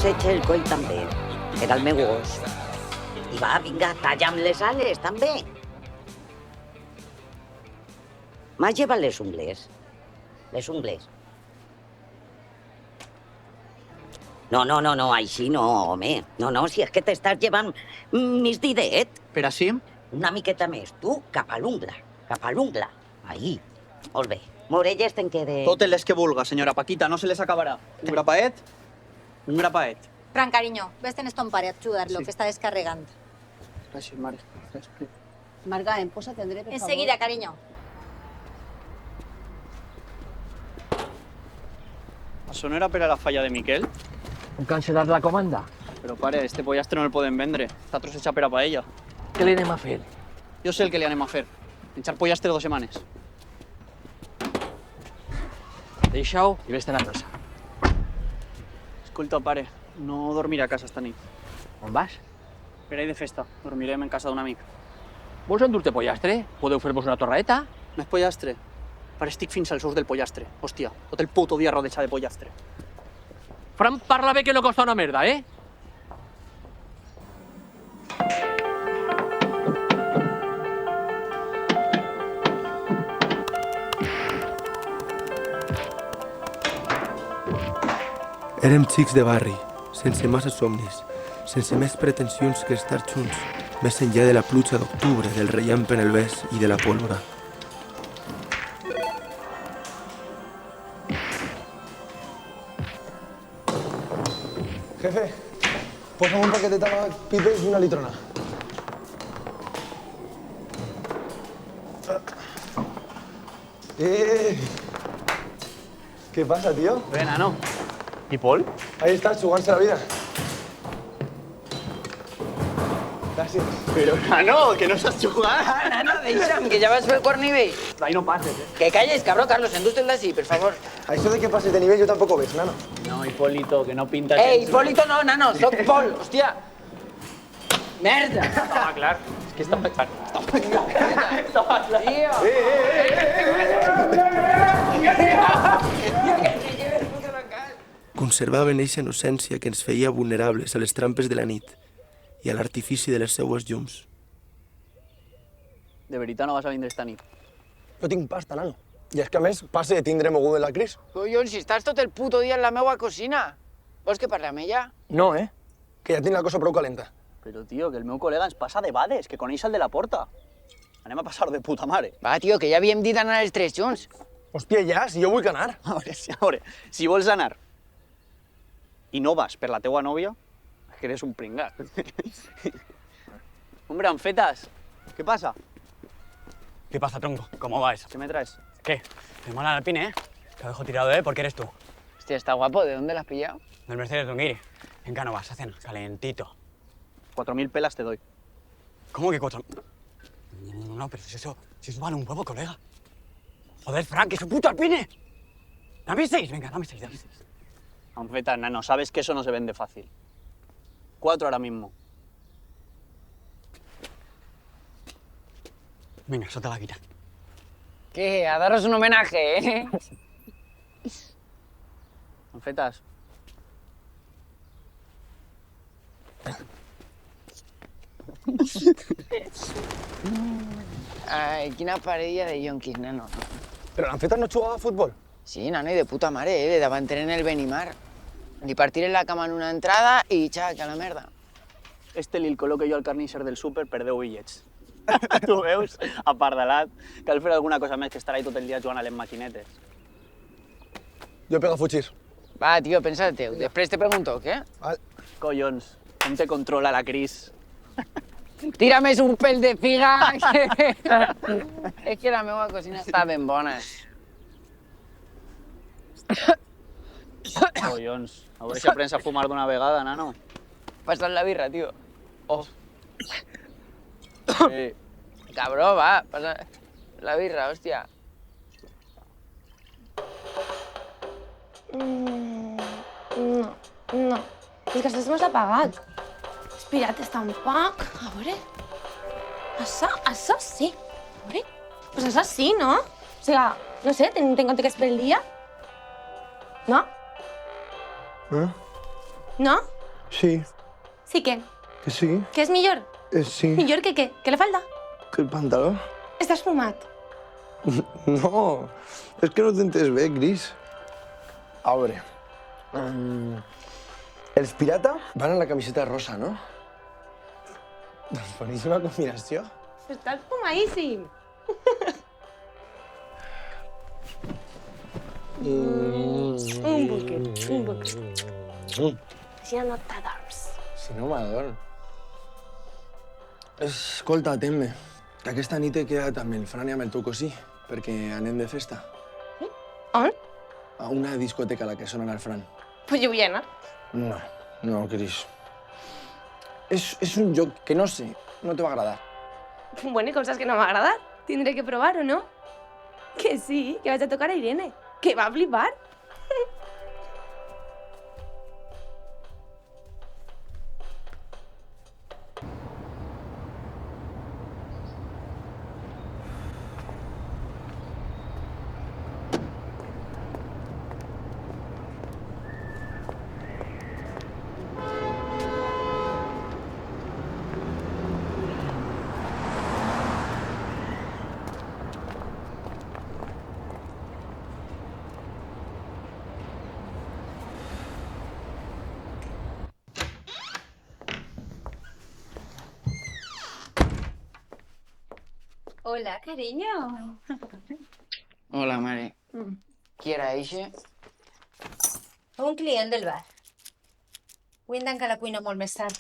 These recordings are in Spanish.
trosseig el coll també. Era el meu gos. I va, vinga, talla'm les ales, també. M'has llevat les ungles. Les ungles. No, així no, home. No, si és que t'estàs llevant mis didet. Per així? Una miqueta més. Tu, cap a l'ungla. Ahí. Molt bé. Morelles te'n quede... Totes les que vulga, senyora Paquita, no se les acabarà. Un grapaet? Un grapaet. Fran, cariño, ves-te'n ton pare a ajudar-lo, que està descarregant. Gràcies, mare. Gràcies. Marga, em posa tendré, per favor. Enseguida, cariño. Això no era per a la falla de Miquel? ¿Han cancelat la comanda? Però pare, este pollastre no el podem vendre. Està trossejat per a paella. Què li anem a fer? Jo sé el que li anem a fer. Enxar pollastre 2 setmanes. Deixa-ho i vés-te'n a casa. Escolta, pare, no dormiré a casa esta nit. On vas? Per ahir de festa. Dormirem en casa d'un amic. Vols endur-te pollastre? Podeu fer-vos una torradeta? Més pollastre? Pare, estic fins als ous del pollastre. Hòstia, tot el puto dia rodejat de pollastre. Fran, parla bé que no costa una merda, eh? Érem xics de barri, sense massa somnis, sense més pretensions que estar junts, més enllà de la pluja d'octubre, del rellamp en el ves i de la pólvora. Jefe, posa'm un paquet de tabac, pipes y una litrona. ¿Qué pasa, tío? Ven, nano. ¿Y Paul? Ahí estás, jugándose la vida. Gracias. Pero, nano, que no saps jugar. Nano, deixa'm, que ja vas fer el quart nivell. Ahí no pases, Que calles, cabrón, Carlos, endús-te'l d'ací, per favor. A eso de que pases de nivel yo tampoco ves, nano. No, Hipólito, que no pinta... Hipólito no, nano, soc Pol, hòstia. Merda. Estava clar. És que estava clar. Estava clar. Tío. Conservaven eixa innocència que ens feia vulnerables a les trampes de la nit i a l'artifici de les seues llums. De veritat no vas a vindre esta nit. No tinc pasta, nano. I és que, a més, passe de tindre mogut de la Cris. Collons, si estàs tot el puto dia en la meua cocina. Vols que parli amb ella? No, que ja tinc la cosa prou calenta. Però, tio, que el meu col·lega ens passa de bades, que coneix el de la porta. Anem a passar de puta mare. Va, tio, que ja havíem dit anar els tres junts. Hòstia, ja, si jo vull que anar. A veure, si vols anar i no vas per la teua nòvia, és que eres un pringat. Hombre, Anfetas, ¿qué pasa? ¿Qué pasa, tronco? ¿Cómo va eso? ¿Qué me traes? ¿Qué? Te mola el Alpine, ¿eh? Te lo dejo tirado, ¿eh? Porque eres tú. Hòstia, está guapo. ¿De dónde lo has pillado? Del Mercedes Dunguiri. En Cánovas, hacen calentito. 4.000 pelas te doy. ¿Cómo que 4? No, pero si eso vale un huevo, colega. Joder, Frank, que es un puto Alpine. Dame 6, venga, dame 6, dame 6. Anfetas, nano, sabes que eso no se vende fácil. 4 ahora mismo. Venga, eso te la quita. ¿Qué? A daros un homenaje, ¿eh? Anfetas. Ai, quina parella de yonquis, nano. Però l'Anfetas no jugava a futbol? Sí, nano, i de puta mare, de davanter en el Benimar. Li partiré la cama en una entrada i xac, a la merda. Este li el col·loque jo al carnisser del súper per 10 bitllets. Tu veus? Apardalat. Cal fer alguna cosa més que estar ahí tot el dia jugant a les maquinetes. Jo pego a fugir. Va, tio, pensa-teu. Després te pregunto, què? Val. Collons, com te controla la Cris? Tira més un pèl de figa. És que la meva cocina està ben bona. Collons, a veure si aprens a fumar d'una vegada, nano. Passa't la birra, tio. Oh. Cabró, va, passa la birra, hòstia. No. És que això m'ha apagat. Espera't, tampoc. A veure... Això sí. A veure... Pues això sí, no? O sigui, no sé, tenint en compte que és pel dia. No? Eh? No? Sí, Sí que, que sí. que és millor? Sí. Millor que què? Que la falda? Que el pantaló? Estàs fumat? No, es que no t'entens bé, Gris. A veure... els pirata van a la camiseta rosa, no? Doncs boníssima combinació. Estàs fumadíssim. Un buquet, un buquet. Així no t'adorms. Si no m'adorm. Escolta, atén-me, que aquesta nit he quedat amb el Fran i amb el teu cosí, perquè anem de festa. On? A una discoteca a la que sonen al Fran. Pues jo vull anar. No, no, Cris. És un joc que no sé, no te va agradar. Bueno, i com saps que no m'ha agradat? Tindré que provar-ho, no? Que sí, que vaig a tocar a Irene, que va flipar. Hola, cariño. Hola, mare. Qui era eixe? Un client del bar. Vull tancar la cuina molt més tard.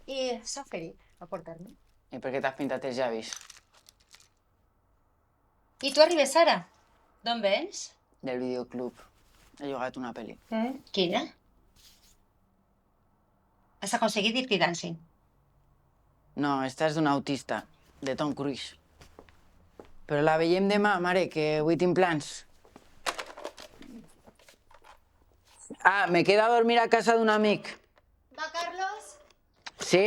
I s'ha oferit a portar-me. I per què t'has pintat els llavis? I tu arribes ara? D'on vens? Del videoclub. He jugat una pel·li. Quina? Has aconseguit Dirty Dancing. No, esta és d'un autista, de Tom Cruise. Però la veiem demà, mare, que avui tinc plans. Ah, me queda a dormir a casa d'un amic. Va, Carlos? Sí.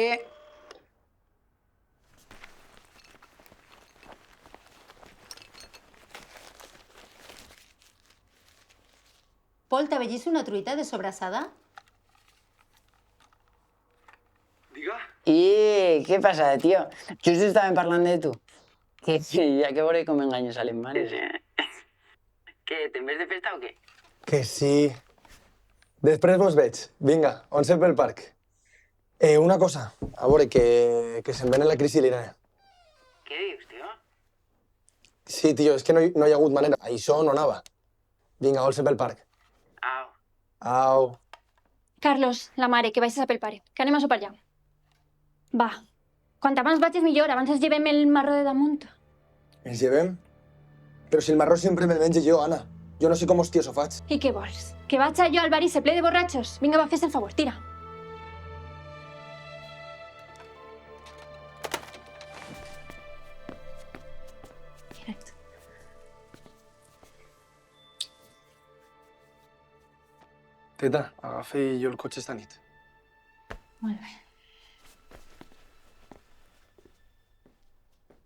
Pol, t'ha vegis una truita de sobrassada? I què passa, tio? Just estàvem parlant de tu. Que sí, ja que veuré com enganyes a les mares. Què, te'n ves de festa o què? Que sí. Després vos veig. Vinga, on sé pel parc. Una cosa, a veure, que se'n venen la Cris i l'Irene. Què dius, tio? Sí, tio, és que no hi ha hagut manera. Això no anava. Vinga, on sé pel parc. Au. Au. Carlos, la mare, que vaig a pel pare, que anem a sopar ja. Va, quant abans vaig és millor, abans ens llevem el marró de damunt. Ens llevem? Però si el marró sempre me'l menjo jo, Anna. Jo no sé com hòsties ho faig. I què vols? Que vaig jo al bar i se ple de borratxos? Vinga, va, fes el favor, tira. Teta, agafa jo el cotxe esta nit. Molt bé.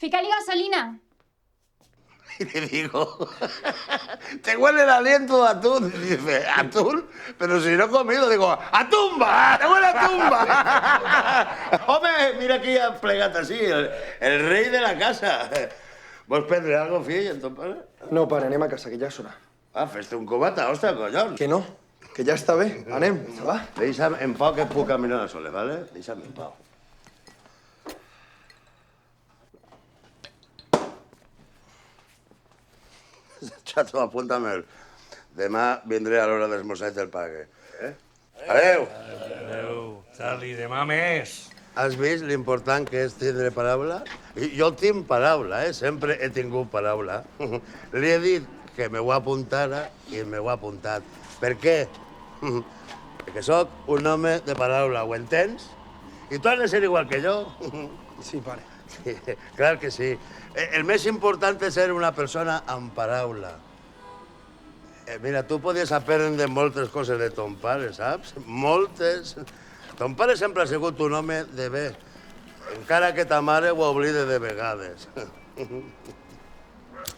Fica-li gasolina. Y le digo, te huele el aliento de atún. Y dice, ¿atún? Pero si no he comido. Digo, ¡a tumba! ¡Te huele a tumba! Hombre, mira que ya plegat así, el rei de la casa. ¿Vols prendre algo, fill, en ton pare? No, pare, anem a casa, que ja és hora. Ah, fes-te un cubata, ostres, collons. Que no, que ja està bé. Anem, va. Deixa'm en pau que puc caminar a soles, ¿vale? Deixa'm en pau. Chato, apúntamelo. Demà vindré a l'hora d'esmorzar i te'l pague. Adéu! Adéu, Charlie, demà més. Has vist l'important que és tindre paraula? Jo tinc paraula, sempre he tingut paraula. Li he dit que me ho apuntara i me ho ha apuntat. Per què? Perquè sóc un home de paraula, ho entens? I tu has de ser igual que jo. Sí, pare. Sí, clar que sí. El més important és ser una persona amb paraula. Mira, tu podies aprendre moltes coses de ton pare, saps? Moltes. Ton pare sempre ha sigut un home de bé, encara que ta mare ho oblide de vegades.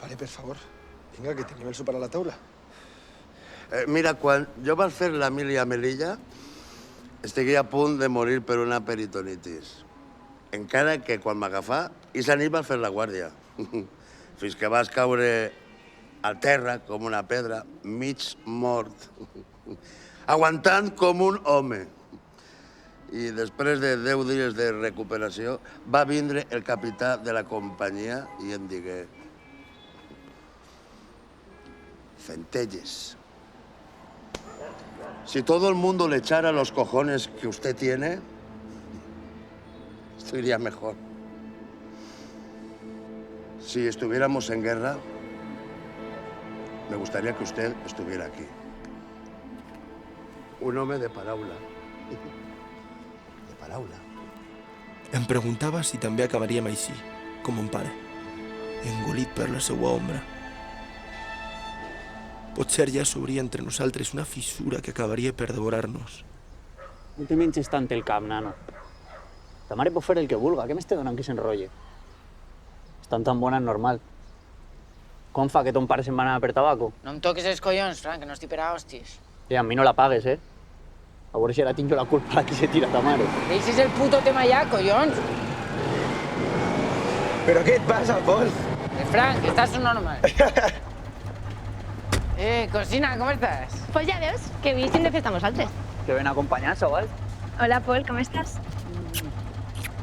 Pare, per favor, vinga, que tenim el sopar a la taula. Mira, quan jo vaig fer la Mili a Melilla, estigui a punt de morir per una peritonitis. Encara que quan m'agafà, i s'anima a fer la guàrdia. Fins que vas caure al terra com una pedra, mig mort, aguantant com un home. I després de 10 dies de recuperació va vindre el capità de la companyia i em digué: Centelles, si todo el mundo le echara los cojones que usted tiene, esto iría mejor. Si estuviéramos en guerra, me gustaría que usted estuviera aquí. Un home de paraula. De paraula. Em preguntava si també acabaríem així, com mon pare, engolit per la seva ombra. Potser ja s'obria entre nosaltres una fissura que acabaria per devorar-nos. No te menges tant el cap, nano. Ta mare pot fer el que vulga, què m'està donant que s'enrotlle? Estan tan bona és normal. Com fa que ton pare se'n va anar per tabaco? No em toques els collons, Frank, que no estic per a hòsties. A mi no la pagues, eh? A veure si ara tinc jo la culpa que se tira ta mare. Deixes el puto tema ja, collons. Però què et passa, Pol? Frank, estàs normal. Cocina, com estàs? Pues ja veus, que avui estem de festa amb nosaltres. Que ben acompanyats, igual. Hola, Pol, com estàs?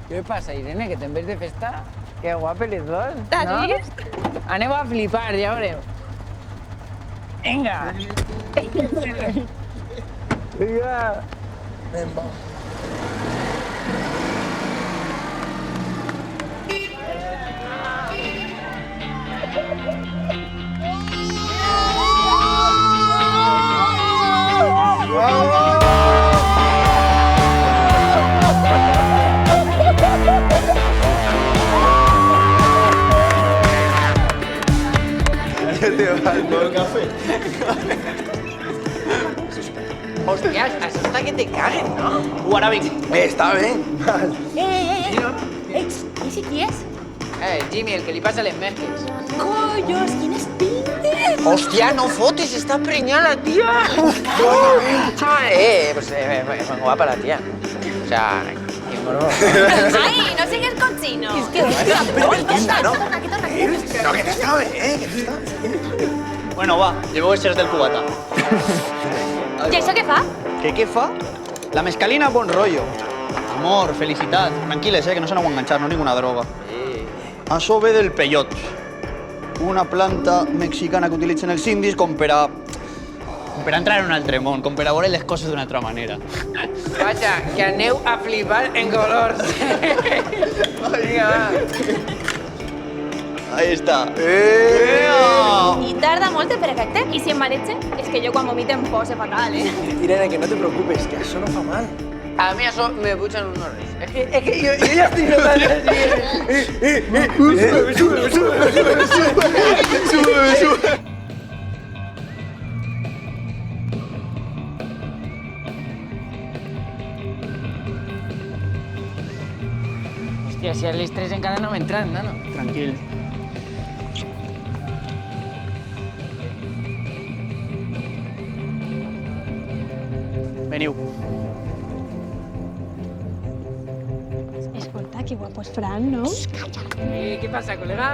Què passa, Irene, que te'n ves de festa? Que guapes les dos, T'has no? vist? Aneu a flipar, ja veureu. Vinga! Vinga! Anem, va. Ja te vas, Pol. Hòsties, això està que te caguen, no? Ara vinc. Està bé. ¿Ese qui és? Jimmy, el que li passa les merques. Collos, quin espinte! Hòstia, no fotis, està prenyada la tia! Pues muy guapa la tía. O sea, qué morbo. Ay, no sigues cochino. Es que... No, que està bé, que està bé. Bueno, va, llevo eixers del cubata. I això què fa? Què fa? La mescalina, bon rotllo. Amor, felicitat. Tranquil·les, que no se n'ho enganxar, no ninguna droga. Això ve del peyot. Una planta mexicana que utilitzen els indis com per a entrar en un altre món, com per a veure les coses d'una altra manera. Vaja, que aneu a flipar en colors. Vinga, va. Ahí está. I tarda molt el perfecte. I si em mareja, és que jo quan vomito em poso fatal, Irene, que no te preocupes, que això no fa mal. A mi això me pugen unos res. Es que yo ya estoy notando sube. Hòstia, si a les 3 encara no m'he entrat, nano. Tranquil. Veniu. Escolta, que guapo és Fran, no? Què passa, col·lega?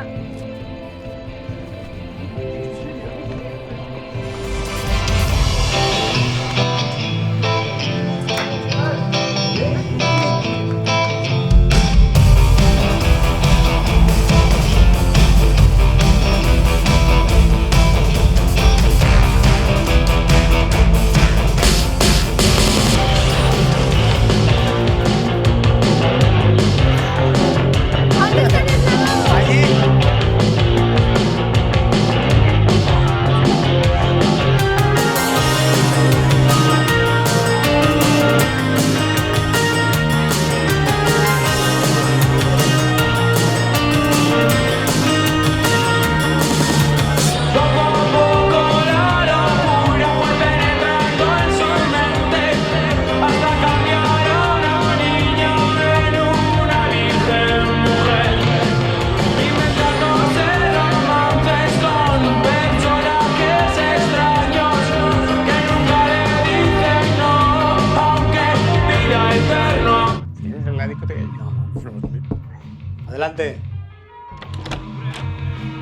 Adelante.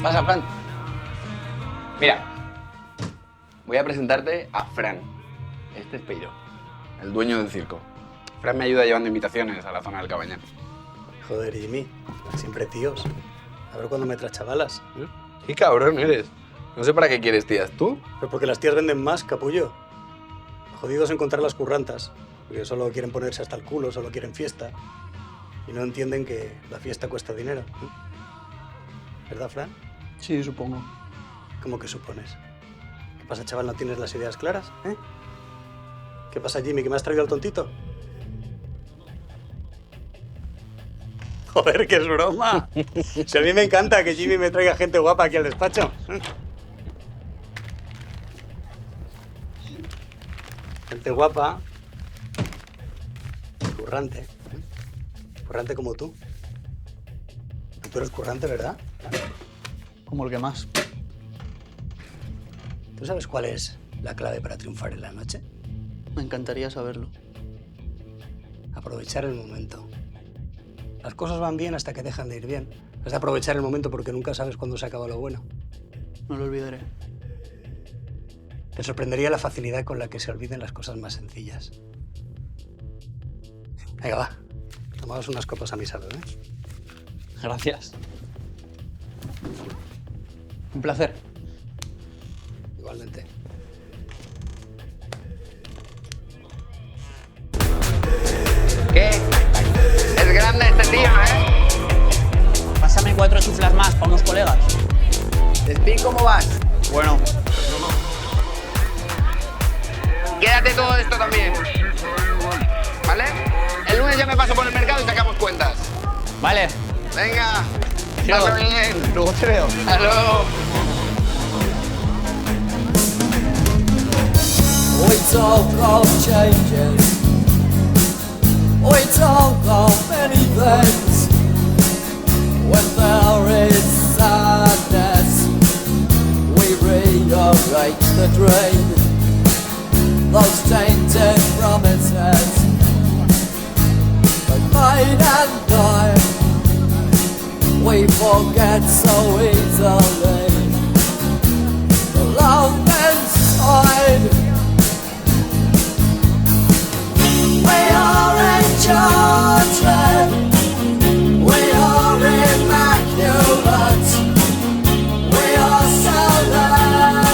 Pasa, Fran. Mira, voy a presentarte a Fran. Este es Peiro, el dueño del circo. Fran me ayuda llevando invitaciones a la zona del Cabañal. Joder, Jimmy. Siempre tíos. A ver cuándo me traes chavalas. Qué cabrón eres. No sé para qué quieres tías, ¿tú? Pues porque las tías venden más, capullo. Jodidos encontrar las currantas. Porque solo quieren ponerse hasta el culo, solo quieren fiesta. Y no entienden que la fiesta cuesta dinero. ¿Verdad, Fran? Sí, supongo. ¿Cómo que supones? ¿Qué pasa, chaval? ¿No tienes las ideas claras? ¿Qué pasa, Jimmy? ¿Que me has traído al tontito? Joder, que es broma. Si a mí me encanta que Jimmy me traiga gente guapa aquí al despacho. Gente guapa. Currante. Currante como tú. Tú eres currante, ¿verdad? Como el que más. ¿Tú sabes cuál es la clave para triunfar en la noche? Me encantaría saberlo. Aprovechar el momento. Las cosas van bien hasta que dejan de ir bien. Has de aprovechar el momento porque nunca sabes cuándo se acaba lo bueno. No lo olvidaré. Te sorprendería la facilidad con la que se olviden las cosas más sencillas. Venga, va. Tomamos unas copas a mi salud, ¿eh? Gracias. Un placer. Igualmente. ¿Qué? Es grande este tío, ¿eh? Pásame 4 chuflas más para unos colegas. Speed, ¿cómo vas? Bueno. Quédate todo esto también. ¿Vale? El lunes ya me paso por el mercado y sacamos cuentas. Vale. Venga. Pasa bien. Luego te veo. Hasta luego. We talk of changes. We talk of many things. When there is sadness, we rearrange the dream. Those tainted promises but made and died, we forget so easily. The love inside. We are enchanted. We are immaculate. We are selected.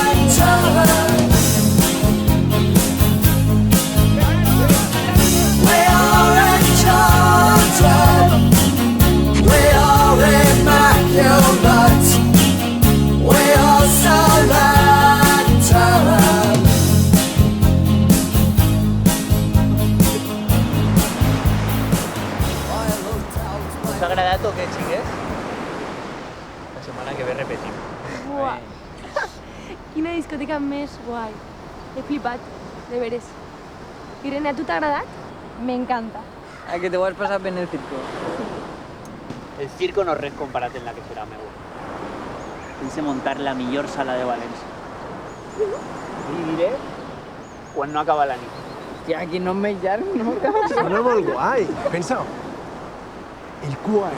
We are enchanted. We are immaculate. We are selected. ¿Us ha agradat o què, xiques? La setmana que ve repetim. Buah. Quina discoteca més guai. He flipat, de veres. Irene, a tu t'ha agradat? M'encanta. A que te ho has passat ben el circo. El circo no és res comparat amb la que serà meu. Pense muntar la millor sala de València. Li diré quan no acaba la nit. Hòstia, aquí no em veig llarg, no? Sona molt guai. Pensa, el QAN.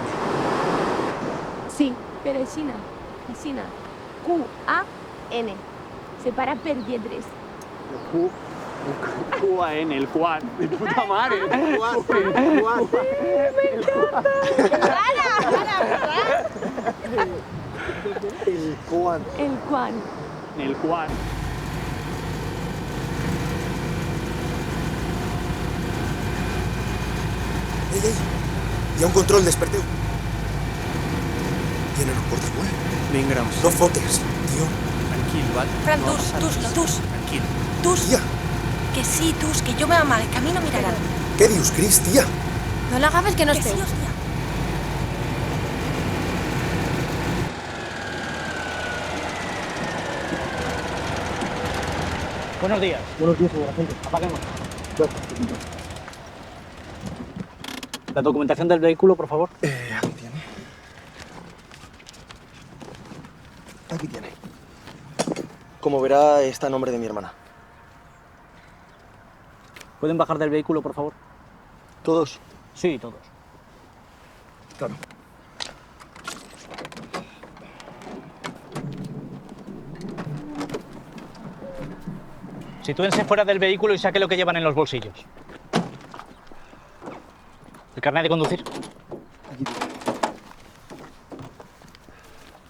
Sí, però aixina. Aixina. Q-A-N. Separat per lletres. Q-A-N, el Quan. De puta mare. El QAN. El Quan. El Quan. Ei, ei, hi ha un control, desperteu. Tienen un portabull. Vinga, No fotes, tio. Tranquil, val? Fran, tus. Tranquil. Tus. Tia, Que sí, tus, que yo me va mal, que a mí no mirarán. què dius, Cris, tia? No l'agafes que no Que esteu. sí, hòstia. Buenos días. Buenos días, señora gente. Apaguemos. La documentación del vehículo, por favor. Aquí tiene. Aquí tiene. Como verá, está a nombre de mi hermana. ¿Pueden bajar del vehículo, por favor? ¿Todos? Sí, todos. Claro. Sitúense fuera del vehículo y saque lo que llevan en los bolsillos. ¿El carnet de conducir?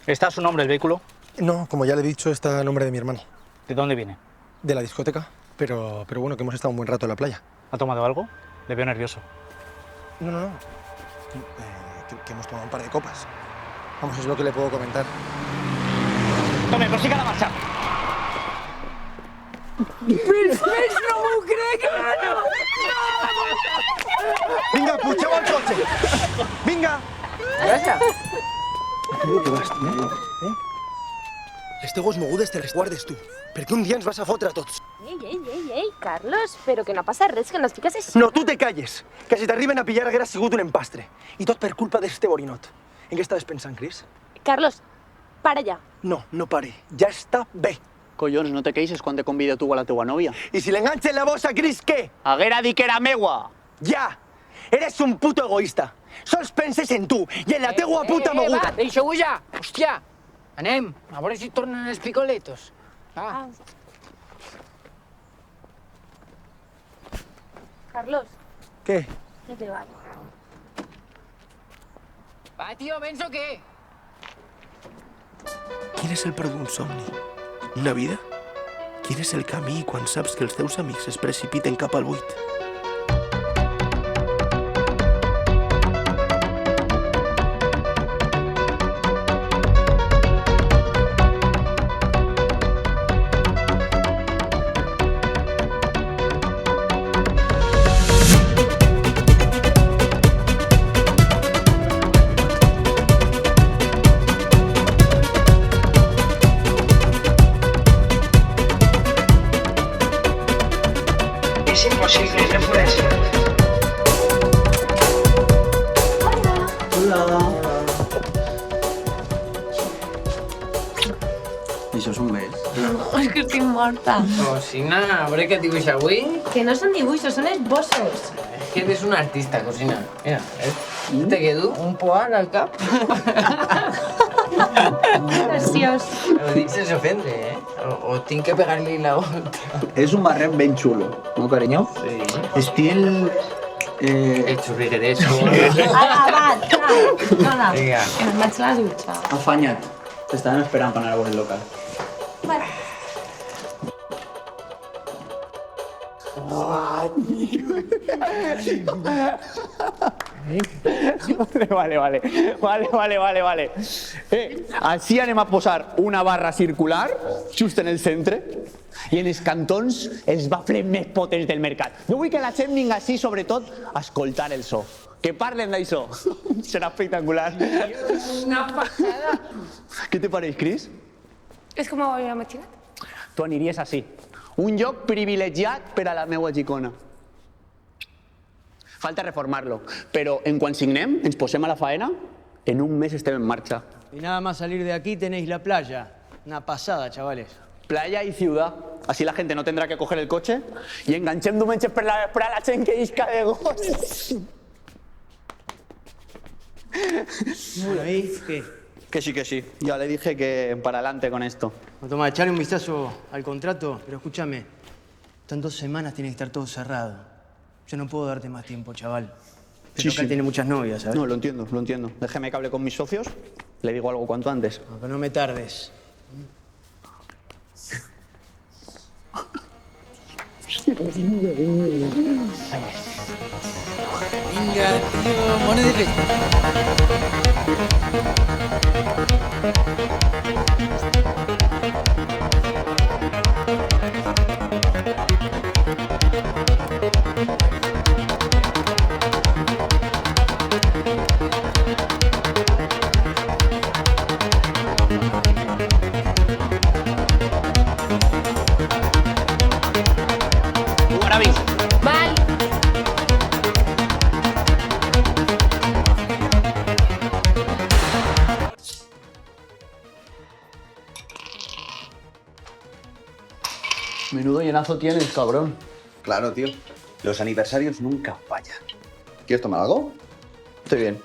¿Está a su nombre el vehículo? No, como ya le he dicho, está a nombre de mi hermano. ¿De dónde viene? De la discoteca, pero bueno, que hemos estado un buen rato en la playa. ¿Ha tomado algo? Le veo nervioso. No. Que hemos tomado un par de copas. Vamos, es lo que le puedo comentar. Tome, prosiga la marcha. ¡Ves, no m'ho crec, nano! Vinga, pugeu al cotxe! Vinga! Gràcies. Què vas, tio? Les teues mogudes te les guardes tu, perquè un dia ens vas a fotre a tots. Ei, Carlos, però que no passa res, que no estigues així. No, tu te calles, que si t'arriben a pillar haguera sigut un empastre. I tot per culpa d'este borinot. En què estaves pensant, Cris? Carlos, para ja. No, no pare. Ja està bé. Collons, no te queixes quan te convida tu a la teua nòvia. I si l'enganxen la bossa, Cris, què? Haguera dit que era meua. Ja! Eres un puto egoista. Sols penses en tu i en la teua puta moguda. Va, deixeu-ho ja. Hòstia, anem. A veure si tornen els picoletos. Va. Carlos. Què? Ja te vas. Va, tio, vens o què? Quin és el preu d'un somni? Una vida? Quin és el camí quan saps que els teus amics es precipiten cap al buit? Es imposible, no puede ser. Això és un bes. No, és que estic morta. Oh, Cosina, a veure què dibuix avui. Que no són dibuixos, són esbossos. És que eres una artista, cosina. Mira, te quedo un poal al cap. Graciós. Ho dic sense ofendre, eh? O tinc que pegar-li la volta. És un barret ben xulo, no, carinyo? Sí. Estil... El xurrigueresco. Va, xau. Hola. Vinga. Que me'n vaig a la dutxa. Afanya't. T'estaven esperant per anar a veure el local. Vale. Vale. Així anem a posar una barra circular just en el centre i en els cantons els bafles més potents del mercat. Jo vull que la gent vinga així, sobretot, a escoltar el so. Que parlen d'això. Serà espectacular. Una passada. Què te pareix, Cris? És com ho havia imaginat. Tu aniries així. Un lloc privilegiat per a la meua gicona. Falta reformarlo, pero en cuanto signem, ens posem a la faena, en un mes estem en marcha. Y nada más salir de aquí tenéis la playa. Una pasada, chavales. Playa y ciudad. Así la gente no tendrá que coger el coche y enganchem diumenges per la vesprada la gent que isca de gos. Bueno, ¿y qué? Que sí. Ya le dije que para adelante con esto. Toma, echarle un vistazo al contrato, pero escúchame. Están 2 semanas, tiene que estar todo cerrado. Yo no puedo darte más tiempo, chaval. El local tiene muchas novias, ¿sabes? No, lo entiendo. Déjeme que hable con mis socios, le digo algo cuanto antes. No, pero no me tardes. Vinga, tio, bona de festa. Val. Menudo llenazo tienes, cabrón. Claro, tío. Los aniversarios nunca fallan. ¿Quieres tomar algo? Estoy bien.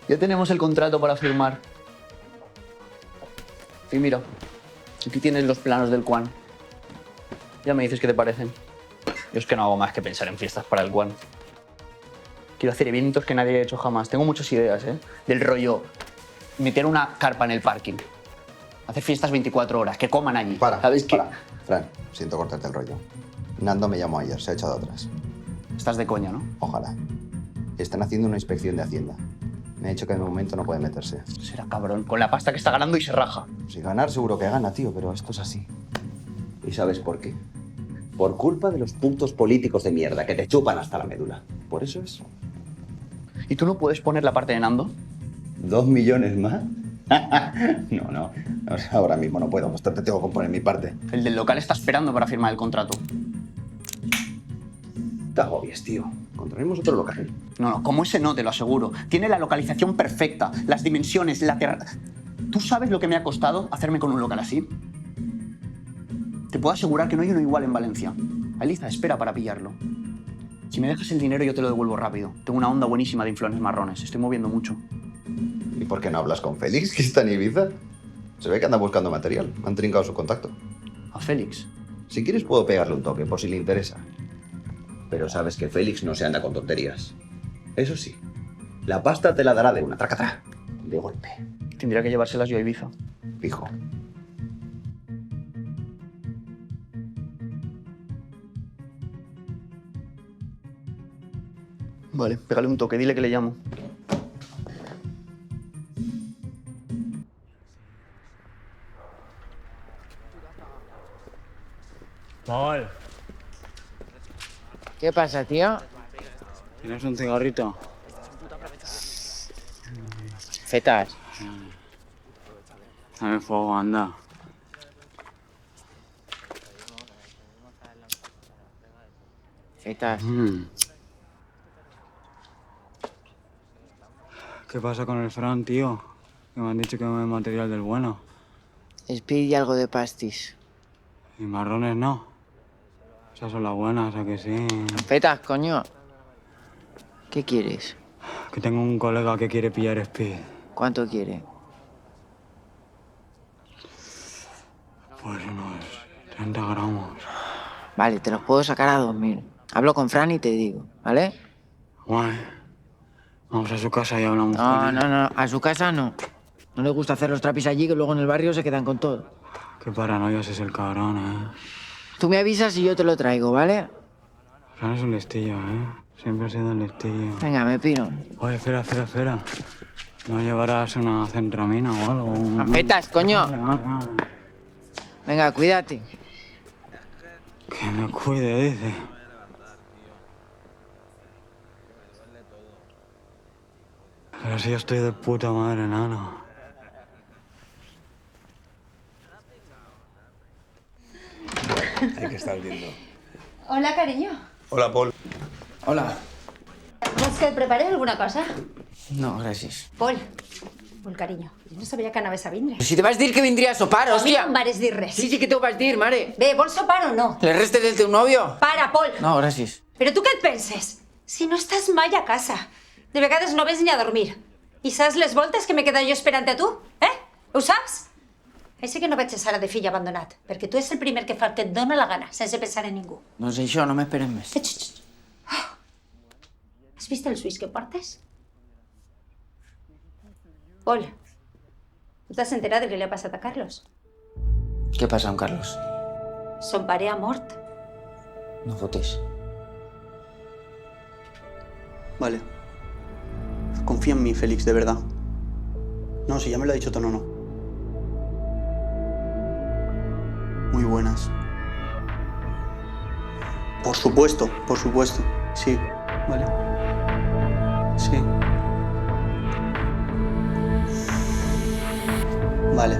Ya tenemos el contrato para firmar. Y mira, aquí tienes los planos del Quan. Ya me dices qué te parecen. Yo es que no hago más que pensar en fiestas para el One. Quiero hacer eventos que nadie ha hecho jamás. Tengo muchas ideas, ¿eh? Del rollo, meter una carpa en el parking. Hacer fiestas 24 horas, que coman allí. ¿Sabes qué? Fran, siento cortarte el rollo. Nando me llamó ayer, se ha echado atrás. Estás de coña, ¿no? Ojalá. Están haciendo una inspección de Hacienda. Me ha dicho que de momento no puede meterse. Será cabrón, con la pasta que está ganando y se raja. Si ganar seguro que gana, tío, pero esto es así. ¿Y sabes por qué? Por culpa de los putos políticos de mierda que te chupan hasta la médula. Por eso es. ¿Y tú no puedes poner la parte de Nando? ¿2 millones más? No. O sea, ahora mismo no puedo. Te tengo que poner mi parte. El del local está esperando para firmar el contrato. Te agobies, tío. Encontraremos otro local. No, como ese no, te lo aseguro. Tiene la localización perfecta, las dimensiones, la terraza. ¿Tú sabes lo que me ha costado hacerme con un local así? Te puedo asegurar que no hay uno igual en Valencia. Hay lista de espera para pillarlo. Si me dejas el dinero yo te lo devuelvo rápido. Tengo una onda buenísima de influencers marrones. Estoy moviendo mucho. ¿Y por qué no hablas con Félix, que está en Ibiza? Se ve que anda buscando material. Han trincado su contacto. ¿A Félix? Si quieres puedo pegarle un toque, por si le interesa. Pero sabes que Félix no se anda con tonterías. Eso sí, la pasta te la dará de una tracatra. De golpe. Tendría que llevárselas yo a Ibiza. Fijo. Vale, pégale un toque, dile que le llamo. Paul. ¿Qué pasa, tío? ¿Tienes un cigarrito? Fetas. Dame fuego, anda. Fetas. ¿Qué pasa con el Fran, tío? Que me han dicho que me da material del bueno. Speed y algo de pastis. Y marrones no. Esas son las buenas, ¿a que sí? Fetas, coño. ¿Qué quieres? Que tengo un colega que quiere pillar Speed. ¿Cuánto quiere? Pues unos 30 gramos. Vale, te los puedo sacar a 2000. Hablo con Fran y te digo, ¿vale? Guay. Vamos a su casa y hablamos con él. No, a su casa no. No le gusta hacer los trapis allí, que luego en el barrio se quedan con todo. Qué paranoias es el cabrón, ¿eh? Tú me avisas y yo te lo traigo, ¿vale? Fran es un listillo, ¿eh? Siempre ha sido un listillo. Venga, me piro. Oye, espera. ¿No llevarás una centramina o algo? ¡Fetas, coño! Venga, cuídate. Que me cuide, dice. Pero si yo estoy de puta madre, nano. Hay que estar viendo. Hola, cariño. Hola, Paul. Hola. ¿Vols que et prepare alguna cosa? No, gràcies. Paul, cariño, jo no sabia que anaves a vindre. Si te vas dir que vindria a sopar, A mi hòstia! no em vares dir res. Sí que t'ho vas dir, mare. Bé, vols sopar o no? Les restes del teu novio? Para, Paul! No, gràcies. Però tu què et penses? Si no estàs mai a casa. De vegades no ves ni a dormir. I saps les voltes que m'he quedat jo esperant a tu? Ho saps? Així que no veig Sara de fill abandonat, perquè tu és el primer que fa el que et dóna la gana, sense pensar en ningú. Doncs això, no m'esperes més. Has vist els ulls que portes? Paul, tu t'has enterat del que li ha passat a Carlos? Què passa amb Carlos? Son pare ha mort. No fotés. Vale. Confía en mí, Félix, de verdad. No, si ya me lo ha dicho Tono, no. Muy buenas. Por supuesto, sí. Vale. Sí. Vale.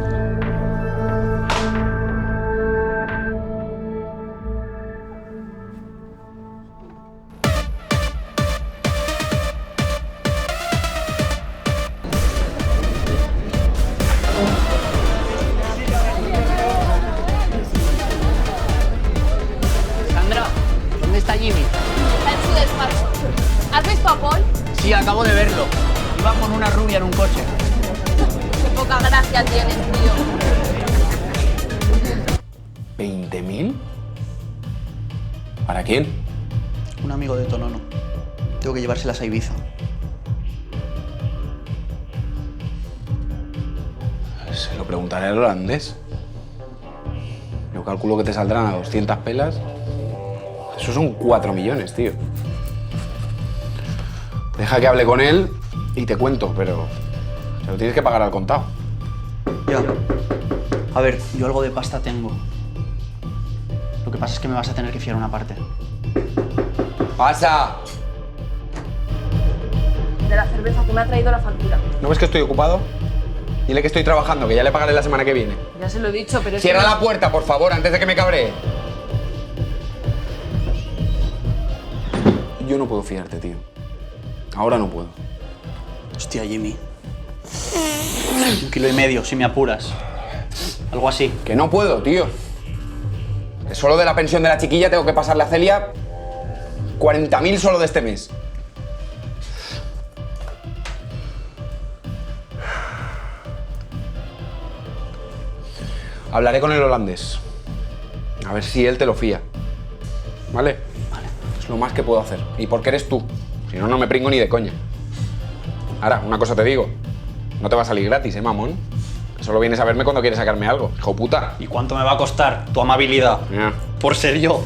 Sandra, ¿dónde está Jimmy? En su despacho. ¿Has visto a Paul? Sí, acabo de verlo. Iba con una rubia en un coche. Qué poca gracia tienes, tío. ¿20.000? ¿Para quién? Un amigo de Tonono. Tengo que llevárselas a Ibiza. Se lo preguntaré al holandés. Yo calculo que te saldrán a 200 pelas. Eso son 4 millones, tío. Deja que hable con él y te cuento, pero se lo tienes que pagar al contado. Ya. A ver, yo algo de pasta tengo. Lo que pasa es que me vas a tener que fiar una parte. ¡Pasa! De la cerveza que me ha traído la factura. ¿No ves que estoy ocupado? Dile que estoy trabajando, que ya le pagaré la semana que viene. Ya se lo he dicho, pero es Cierra que... la puerta, por favor, antes de que me cabree. Yo no puedo fiarte, tío. Ahora no puedo. Hostia, Jimmy. 1,5 kilos, si me apuras. Algo así. Que no puedo, tío. Que solo de la pensión de la chiquilla tengo que pasarle a Celia 40.000 solo de este mes. Hablaré con el holandés. A ver si él te lo fía. ¿Vale? Vale. Es lo más que puedo hacer. Y porque eres tú. Si no, no me pringo ni de coña. Ahora, una cosa te digo. No te va a salir gratis, mamón. Solo vienes a verme cuando quieres sacarme algo. Hijo puta. ¿Y cuánto me va a costar tu amabilidad? Ya. Por ser yo.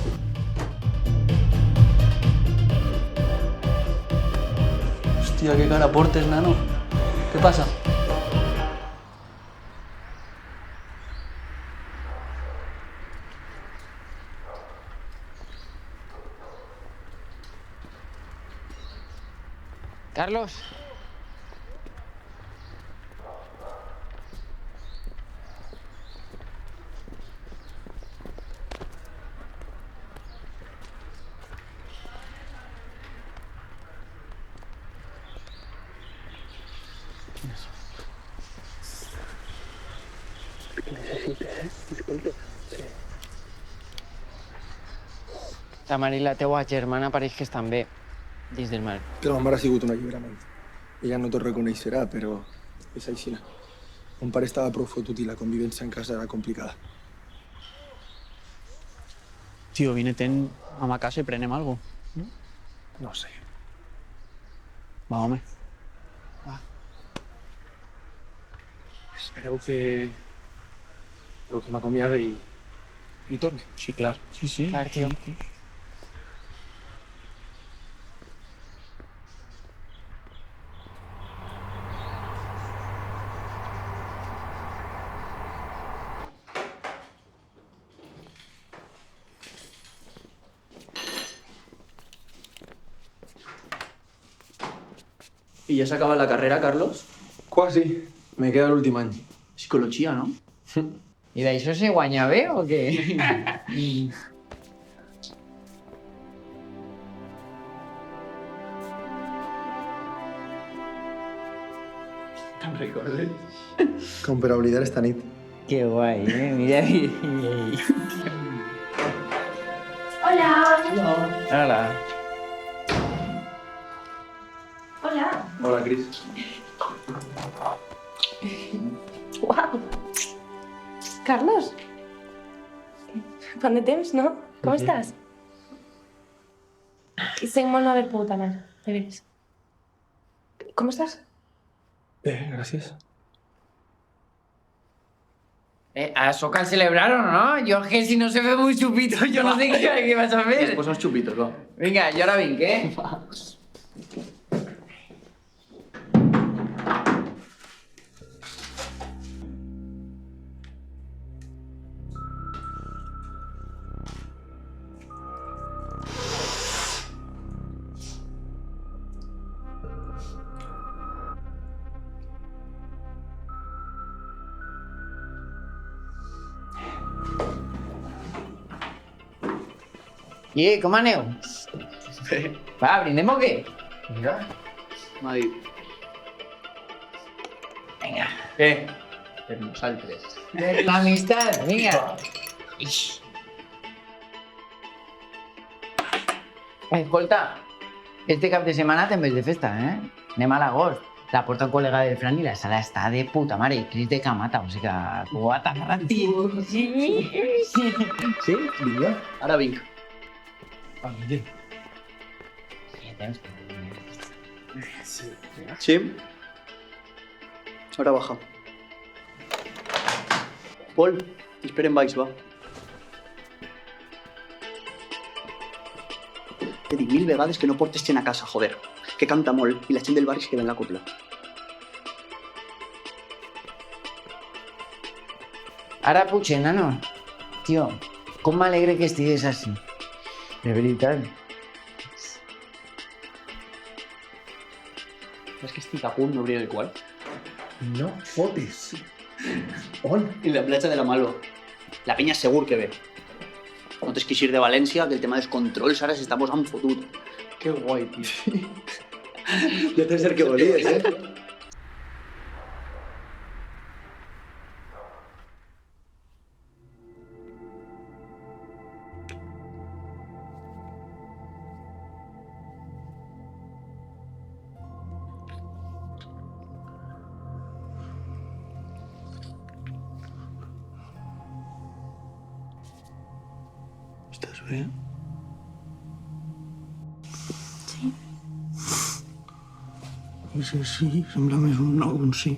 Hostia, qué cara portes, nano. ¿Qué pasa? Carlos. Disculpe. Sí. La mare i la teua germana pareix que estan bé, dins del mar. Que la mare ha sigut un alliberament. Ella no t'ho reconeixerà, però és així. Mon pare estava prou fotut i la convivència en casa era complicada. Tio, vine-te'n a ma casa i prenem algo. No sé. Va, home. Va. Espereu que m'acomiade i torni. Sí, clar. Sí. Clar, tio. ¿Y ya se acaba la carrera, Carlos? Quasi. Me queda l'últim any. Psicologia, no? I d'això se guanya bé o què? Te'n recordes? Com per oblidar esta nit. Que guai, Mira. Hola. Hola. Hola. Hola, Cris. Uau. Carlos. Quant de temps, no? Com estàs? Sent molt no haver pogut anar, de veres. Com estàs? Bé, gràcies. Això cal celebrar-ho, no? Jo que si no se ve un chupito, yo no sé qué vas a hacer. Después unos chupitos, va. Venga, yo ahora vinc, ¿eh? I com aneu? Bé. Va, brindem o què? Vinga. M'ha dit. Vinga. Per nosaltres. Per l'amistat, vinga. Escolta, este cap de setmana te'n vas de festa, eh? Anem a l'agost. La porta un col·lega del Fran i la sala està de puta mare i Cris de camata, o sigui que... Guata, garantia. Sí? Vinga. Ara vinc. Sí. Ahora baja. Pol, esperen baix, va. T'he dit 1000 vegades que no portes gent a casa, joder. Que canta molt i la gent del barri es queda en la copla. Ara Puig, nano. Tio, com m'alegre que estigués així. De veritat. Saps que estic a punt d'obrir el quart? No fotis. On? En la platja de la Malva. La penya segur que ve. No tens que eixir de València, que el tema dels controls ara s'està posant fotut. Que guai, tio. Ja té ser que volies, Estàs bé? Sí. I si sí, sembla més un no que un sí.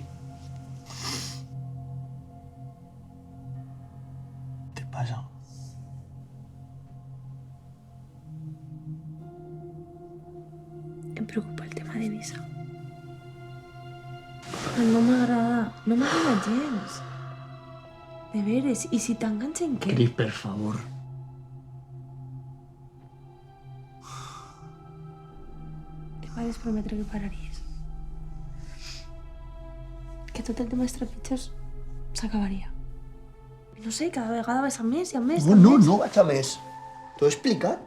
Què passa? Em preocupa el tema de Visa. No m'agrada. No m'agrada gens. De veres, i si t'enganxen què? Cris, per favor. Em vaig prometre que pararies. Que tot el tema dels trepitjos s'acabaria. No sé, cada vegada vas a més i a més. No vaig a més. T'ho he explicat.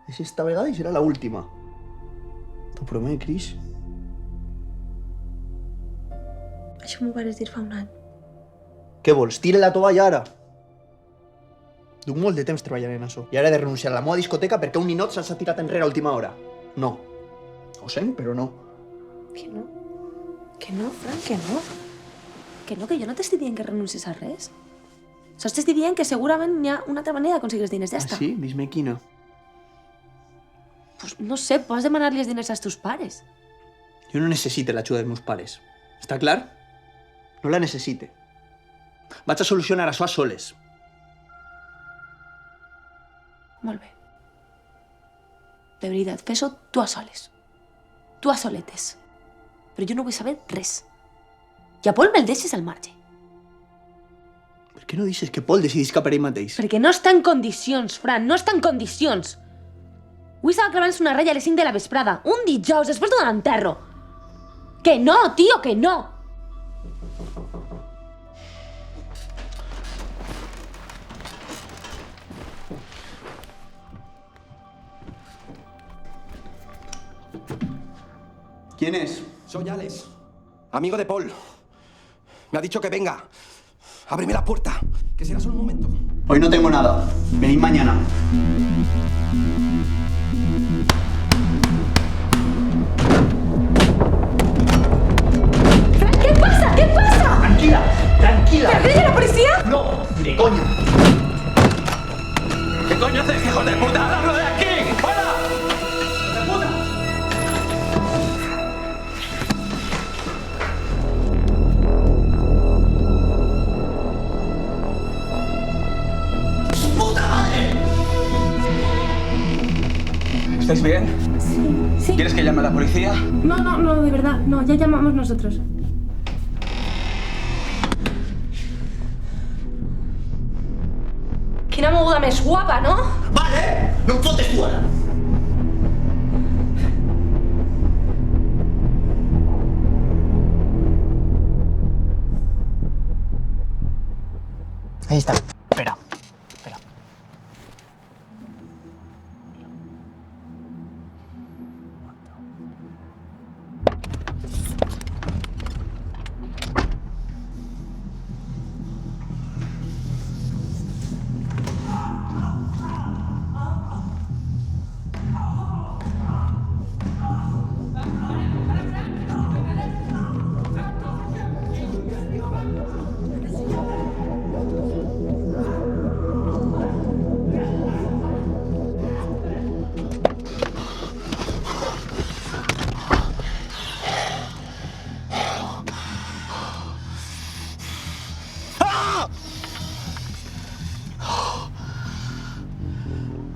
És esta vegada i serà l'última. T'ho promet, Cris. Això m'ho vares dir fa un any. Què vols? Tira la tovalla ara. Duc molt de temps treballant en això. I ara he de renunciar a la meva discoteca perquè un ninot se'ls ha tirat enrere a última hora. No. Ho sent, però no. Que no? Que no, Fran, que no. Que no, que jo no t'estic dient que renuncies a res. Sols t'estic dient que segurament hi ha una altra manera d'aconseguir els diners, ja està. Ah, sí? Dis-me quina. Pues no sé, pots demanar-li els diners als teus pares. Jo no necessite l'ajuda dels meus pares. Està clar? No la necessite. Vaig a solucionar això a soles. Molt bé. De veritat, fes-ho tu a soles. Tu a soletes. Però jo no vull saber res. I a Pol me'l deixes al marge. Per què no deixes que Pol decidisca per ell mateix? Perquè no està en condicions, Fran, no està en condicions. Avui estava clavant-se una ratlla a les 5 de la vesprada, un dijous, després d'un enterro. Que no, tio, que no! ¿Quién es? Soy Alex, amigo de Paul. Me ha dicho que venga. Ábreme la puerta, que será solo un momento. Hoy no tengo nada. Venid mañana. Fran, ¿qué pasa? ¿Qué pasa? Tranquila, tranquila. ¿Pero qué, la policía? No, de coña. ¿Qué coño haces, hijo de puta? ¡Háblalo de aquí! ¡Fuera! ¿Estáis bien? Sí. ¿Quieres que llame a la policía? No, de verdad. No, ya llamamos nosotros. Quina moguda més guapa, no? Vale, no em fotes tu ara. Ahí está. Espera.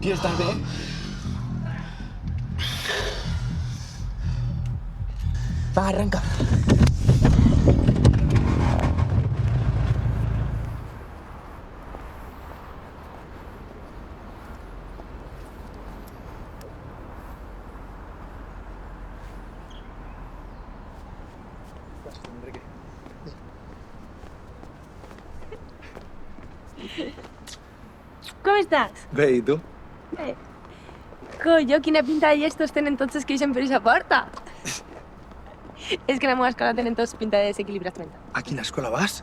Tio, estàs bé? Va, arranca. Com estàs? Bé, i tu? Bé. Collo, quina pinta de llestos tenen tots els que eixen per aquesta porta. És que a la meva escola tenen tots pinta de desequilibrat mental. A quina escola vas?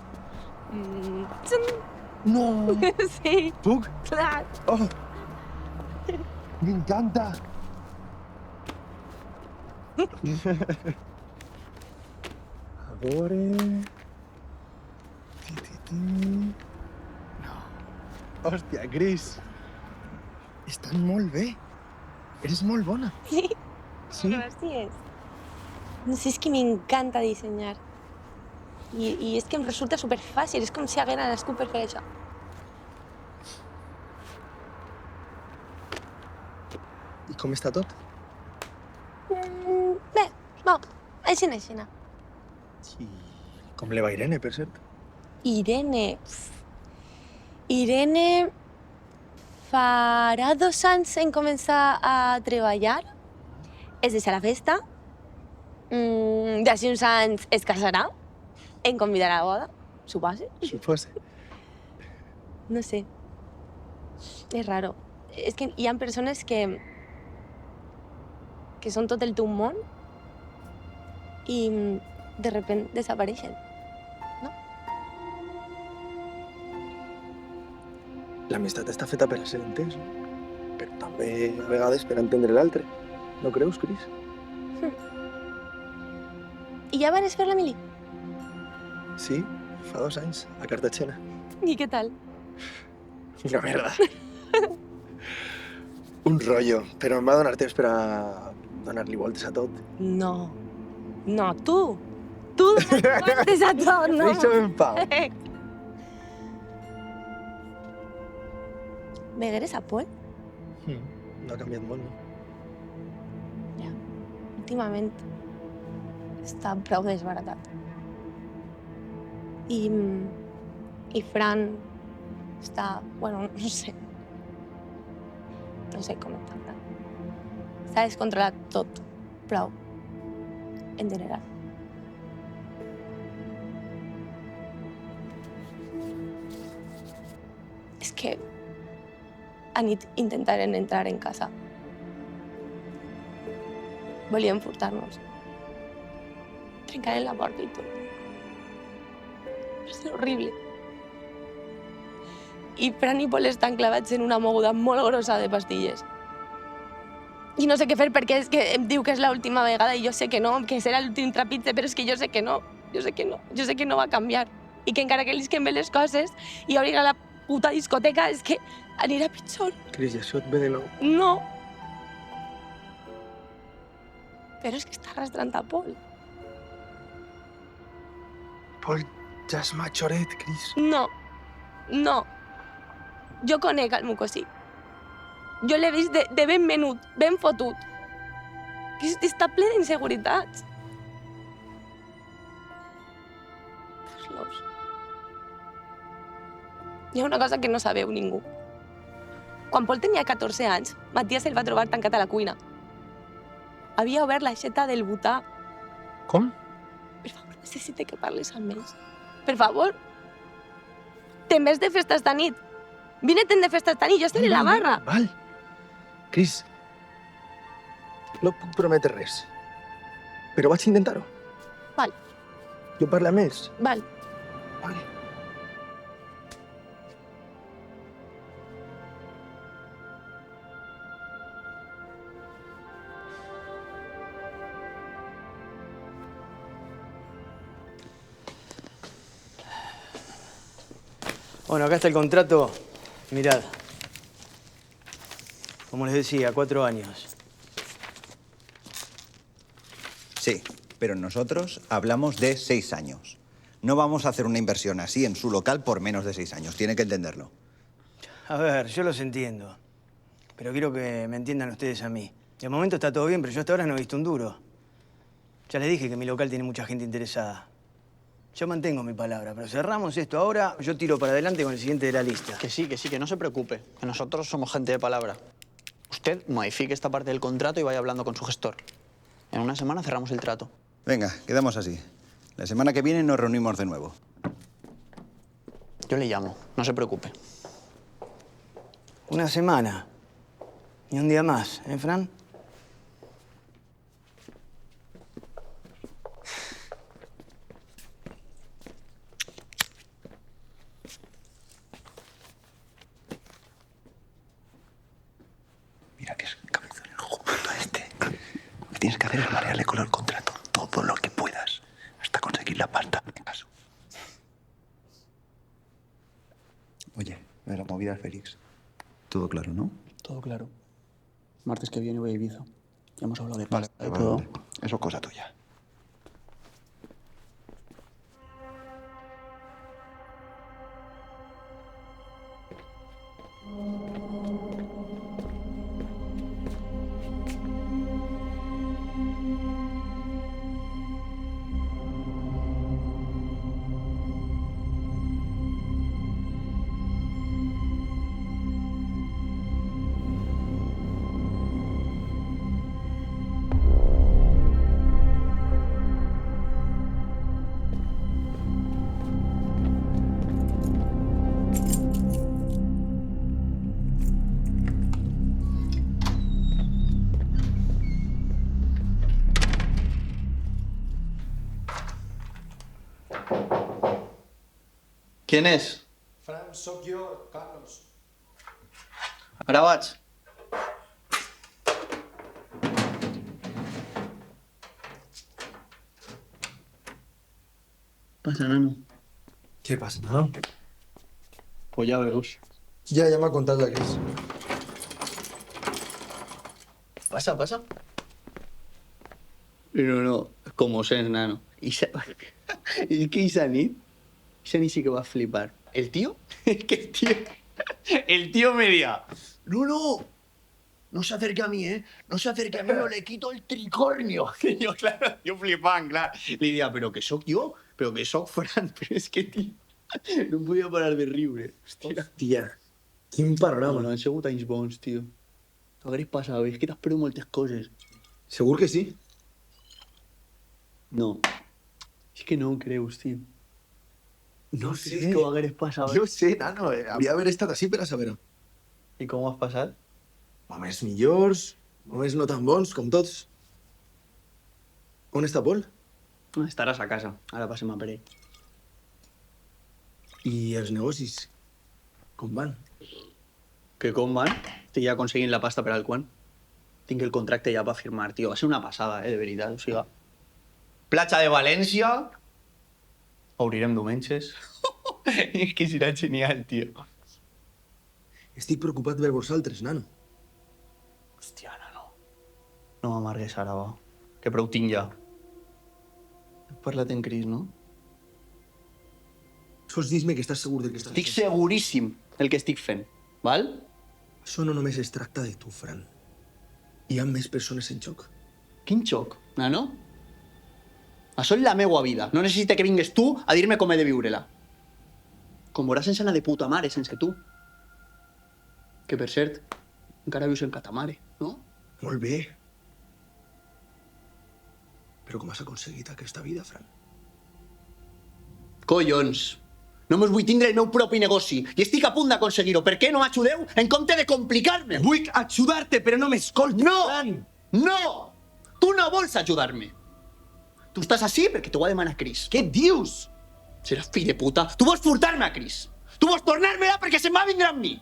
No! Sí. Puc? Clar. Oh! M'encanta! A veure... No. Hòstia, Cris. Estan molt bé. Eres molt bona. Sí? Sí? Gràcies. No sé, és que m'encanta dissenyar. I és que em resulta superfàcil, és com si haguera nascut per fer això. I com està tot? Bé, va, aixina, aixina. Sí. Com le va Irene, per cert? Irene... Irene... Farà 2 anys en començar a treballar. Es deixa la festa. D'ací uns anys es casarà. Em convidarà a la boda, supose. Supose. No sé. És raro. És que hi ha persones que són tot el teu món i de repent desapareixen. L'amistat està feta per a ser entès, però també a vegades per entendre l'altre. No creus, Cris? I ja vares fer la mili? Sí, fa 2 anys, a Cartagena. I què tal? Una merda. Un rotllo, però em va donar temps per a donar-li voltes a tot. No. No, tu. Tu dones voltes a tot, no? Deixa'm en pau. Begueres a Pol? No ha canviat molt, no? Ja. Últimament està prou desbaratat. I Fran està... Bueno, no sé. No sé com està Fran. S'ha descontrolat tot. Prou. En general. És que a nit intentaren entrar en casa. Volien furtar-nos. Trencaren la porta i tot. Va ser horrible. I Fran i Pol estan clavats en una moguda molt grossa de pastilles. I no sé què fer perquè és que em diu que és l'última vegada i jo sé que no, que serà l'últim trapitze, però és que jo sé que no. Jo sé que no. Jo sé que no va canviar. I que encara que li isquen bé les coses i obrirà la puta discoteca, és que anirà pitjor. Cris, i això et ve de nou? No. Però és que està arrastrant a Pol. Pol, ja és majoret, Cris. No. No. Jo conec el meu cosí. Jo l'he vist de ben menut, ben fotut. Que està ple d'inseguritats. Hi ha una cosa que no sabeu ningú. Quan Pol tenia 14 anys, Matías el va trobar tancat a la cuina. Havia obert l'aixeta del butà. Com? Per favor, necessite que parles amb ells. Per favor. Te'n ves de festa esta nit. Vine-te'n de festa esta nit, jo estaré a la barra. Val. Cris, no puc prometre res, però vaig intentar-ho. Val. Jo parlo amb ells. Val. Vale. Bueno, acá está el contrato. Mirad. Como les decía, 4 años. Sí, pero nosotros hablamos de 6 años. No vamos a hacer una inversión así en su local por menos de 6 años. Tiene que entenderlo. A ver, yo los entiendo. pero quiero que me entiendan ustedes a mí. De momento está todo bien, pero yo hasta ahora no he visto un duro. Ya les dije que mi local tiene mucha gente interesada. Yo mantengo mi palabra, pero cerramos esto ahora, yo tiro para adelante con el siguiente de la lista. Que sí, que no se preocupe, que nosotros somos gente de palabra. Usted modifique esta parte del contrato y vaya hablando con su gestor. En una semana cerramos el trato. Venga, quedamos así. La semana que viene nos reunimos de nuevo. Yo le llamo, no se preocupe. Una semana. Y un día más, ¿eh, Fran? Mira que es cabezón el justo este. Lo que tienes que hacer es marearle con el contrato todo lo que puedas, hasta conseguir la pasta. Caso. Oye, de la movida de Félix. Todo claro, ¿no? Todo claro. Martes que viene voy a Ibiza. Ya hemos hablado de pasta, de todo. Vale. Eso es cosa tuya. ¿Quién es? Fran, soc jo, Carlos. Ara vaig. Passa, nano. Què passa, nano? Pues ja veus. Ja m'ha contat la Cris. Passa, passa. No, como sens, nano. Es que esa nit sí que va a flipar. El tío, es que el tío me diga, no se acerque a mí, no se acerque a mí, no le quito el tricornio. Y yo, claro, yo flipán, claro. Le diría, pero que soc jo, pero que soc Fran, pero es que, tío, no podía parar de riure. Hòstia, quin panorama. No, han sigut anys bons, tio. T'hagués passat, és que t'has perdut moltes coses. Segur que sí? No, és que no ho creus, tio. No sé. És que ho hagués passat. Jo sé, nano, hauria d'haver estat així per a saber-ho. I com ho has passat? Moments millors, moments no tan bons, com tots. On està Pol? Estaràs a casa, ara passem a per ell. I els negocis, com van? Que com van? Estic ja aconseguint la pasta per al quan. Tinc el contracte ja per firmar, tio. Va ser una passada, de veritat. O sigui, platja de València. Obrirem diumenges. És que serà genial, tio. Estic preocupat per vosaltres, nano. Hòstia, nano. No m'amargues ara, va. Que prou tinc ja. He parlat en Cris, no? Sols dis-me que estàs segur del que estàs Estic seguríssim del que estic fent, val? Això no només es tracta de tu, Fran. Hi ha més persones en xoc. Quin xoc, nano? Això és la meua vida. No necessita que vingues tu a dir-me com he de viure-la. Com veuràs sense anar de puta mare, sense tu. Que, per cert, encara vius en Catamare, no? Molt bé. Però com has aconseguit aquesta vida, Fran? Collons! Només vull tindre el meu propi negoci i estic a punt d'aconseguir-ho. Per què no m'ajudeu en compte de complicar-me? Vull ajudar-te, però no m'escoltes, no! Fran! No! Tu no vols ajudar-me. Tu estàs així perquè t'ho va demanar Cris. Què dius? Seràs fill de puta. Tu vols furtar-me a Cris. Tu vols tornar-me-la perquè se'n va vindre amb mi.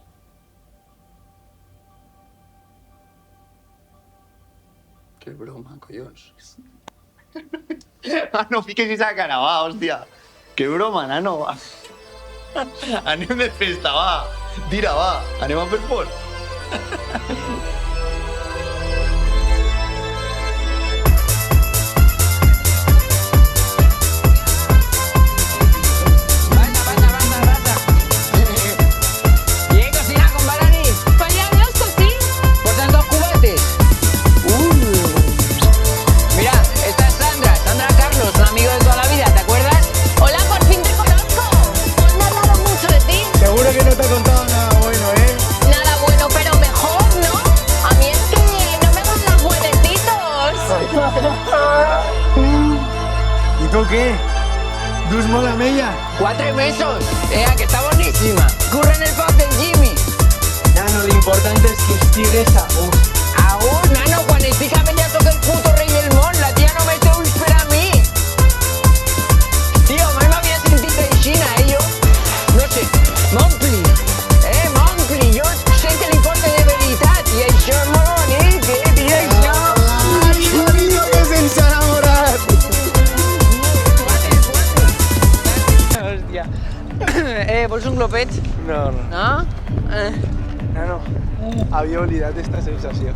Que broma, collons. No fiquis esa cara, va, hòstia. Que broma, nano, va. Anem de festa, va. Tira, va. Anem a fer por. mola, Mella? 4 besos. Que está bonísima. Curra en el pub del Jimmy. Nano, lo importante es que estigues a gusto. Aún, nano, quan estic a ya soc el puto rei del món. La tia no me té ulls per a mi. Tio, mai m'havia sentit aixina, jo. No sé, m'ompli. M'ompli. Jo sé que li porta de veritat. I això és molt bonic, tio, això. ¡Ay, bonito que sense enamorat! Hòstia. Vols un glopet? No, no. No? Nano, havia oblidat esta sensació.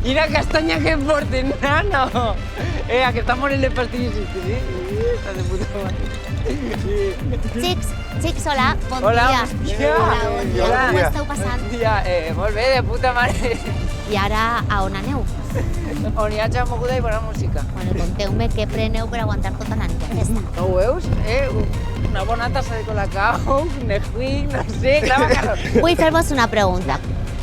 Quina castanya que em porten, nano! Que està morint les pastilles, sí? Estàs de puta mare. Xics, hola, bon Hola, dia. hòstia. Bon dia, com esteu passant? Bon dia, molt bé, de puta mare. I ara, a on aneu? On hi ha ja moguda i bona música. Bueno, conteu-me què preneu per aguantar tota la nit de festa. No ho veus? Una bona tassa de colacao, un Nesquik, no sé, clar, Carlos. Vull fer-vos una pregunta.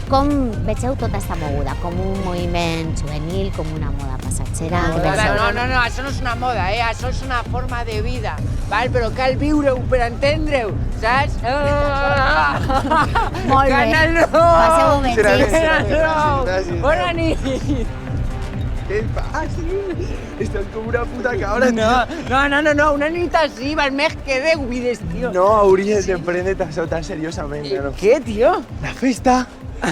Com vegeu tota esta moguda? Com un moviment juvenil, com una moda passatgera? Què penseu? No, això no és una moda, això és una forma de vida, val? Però cal viure-ho per entendre-ho, saps? Molt bé. Canal Nou! Passeu-ho bé, xics. Canal Nou! Bona nit! Què passa? Estàs com una puta cabra, tio. No, una nit així val més que 10 vides, tio. No hauries de prendre-te això tan seriosament, nano. Què, tio? La festa,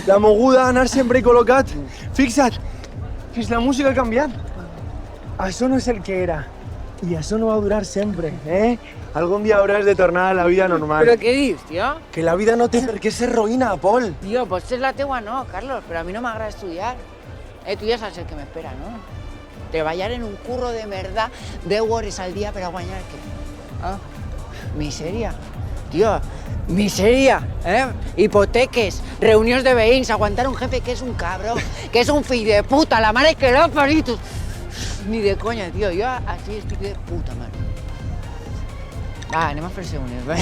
la moguda, anar sempre col·locat. Fixa't, que és la música ha canviat. Això no és el que era. I això no va durar sempre, Algun dia hauràs de tornar a la vida normal. Però què dius, tio? Que la vida no té per què ser roïna, Pol. Tio, potser la teua no, Carlos, però a mi no m'agrada estudiar. Tu ja saps el que m'espera, no? Treballar en un curro de merda 10 hores al dia per a guanyar què? Misèria. Tio, misèria, hipoteques, reunions de veïns, aguantar un jefe que és un cabró, que és un fill de puta, la mare que l'ha parit. Ni de conya, tio, jo així estic de puta mare. Va, anem a fer-se unes, va?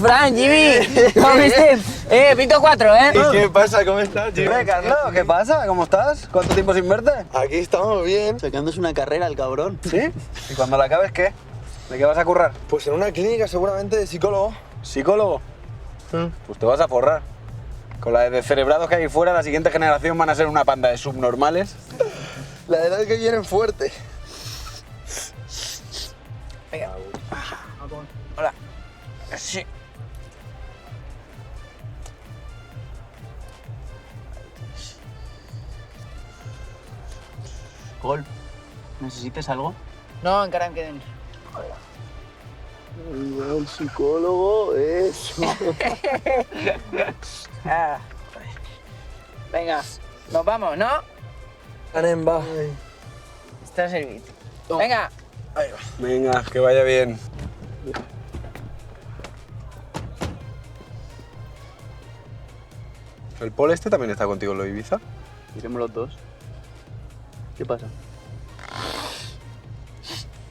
Fran, Jimmy, ¿cómo estés? Pito 4, ¿Y qué pasa? ¿Cómo estás, Jimmy? Carlos, ¿qué pasa? ¿Cómo estás? ¿Cuánto tiempo sin verte? Aquí estamos bien. Sacándose una carrera el cabrón. ¿Sí? ¿Y cuando la acabes qué? ¿De qué vas a currar? Pues en una clínica seguramente de psicólogo. ¿Psicólogo? Pues te vas a forrar. Con la de descerebrados que hay fuera, la siguiente generación van a ser una panda de subnormales. La edad que vienen fuerte. Venga. Hola. Sí. Pol, ¿necesites algo? No, encara em queden. El psicólogo, eso. Venga, nos vamos, ¿no? Anem, va. Està servit. Venga. Venga, que vaya bien. ¿El Pol este también está contigo en lo de Ibiza? Iremos los dos. ¿Qué pasa?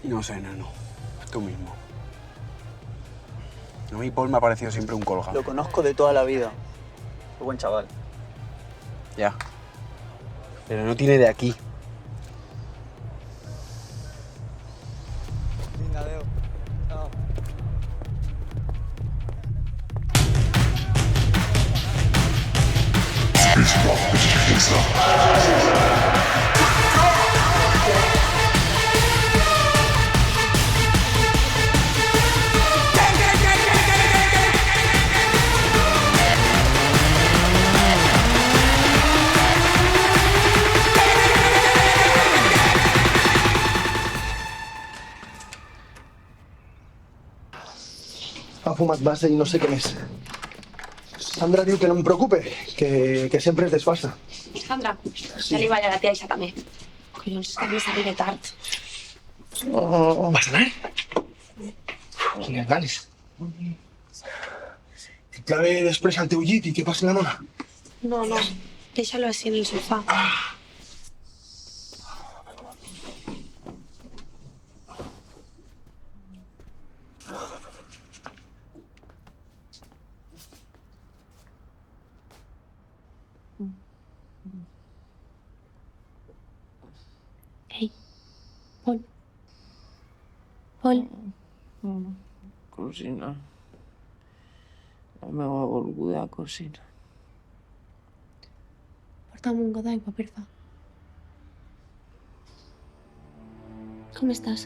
No sé, nano. Tú mismo. A mí Pol me ha parecido siempre un colgado. Lo conozco de toda la vida. Qué buen chaval. Ya. Pero no tiene de aquí. Vinga, adéu. Chao. Ha fumat massa i no sé què més. Sandra diu que no em preocupe, que sempre es desfasa. Sandra, ja li balla la tia Aixa també. Collons, que més arriba tard. ¿Vas a anar? Quines ganes. Que clave després al teu llit i que passi la nona. No, déjalo así en el sofá. Hey, Pol. Pol, Cosina. La meva volguda cosina. Porta'm un got d'aigua, porfa. Com estàs?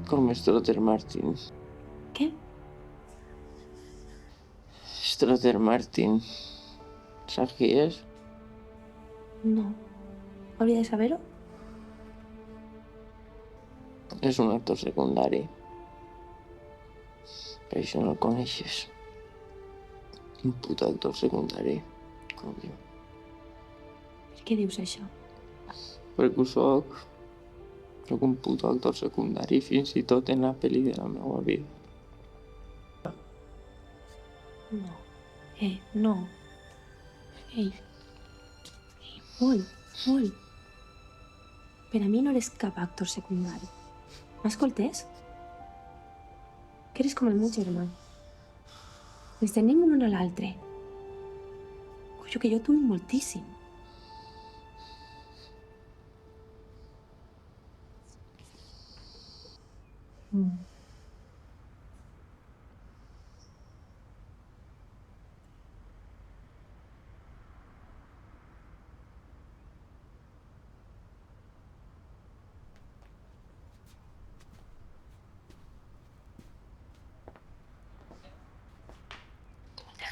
Com Strotter Martin. Què? Strotter Martin. Saps qui és? No. Hauria de saber-ho? És un actor secundari. Per això no el coneixes. Un puto actor secundari. Com jo. Per què dius això? Perquè ho soc. Soc un puto actor secundari fins i tot en la pel·li de la meva vida. No. No. Ei. Pol. Per a mi no eres cap actor secundari. M'escoltes? Que eres com el meu germà. Ens tenim un a l'altre. Coño, que jo t'ho moltíssim.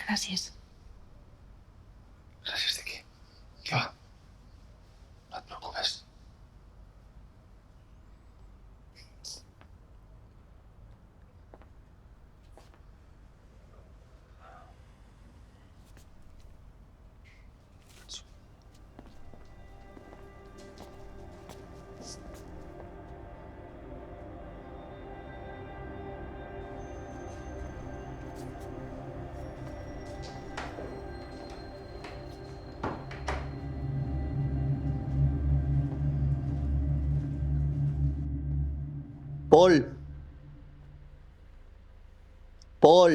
Gràcies. Gràcies de què? Què va? No et preocupes. Pol. Pol.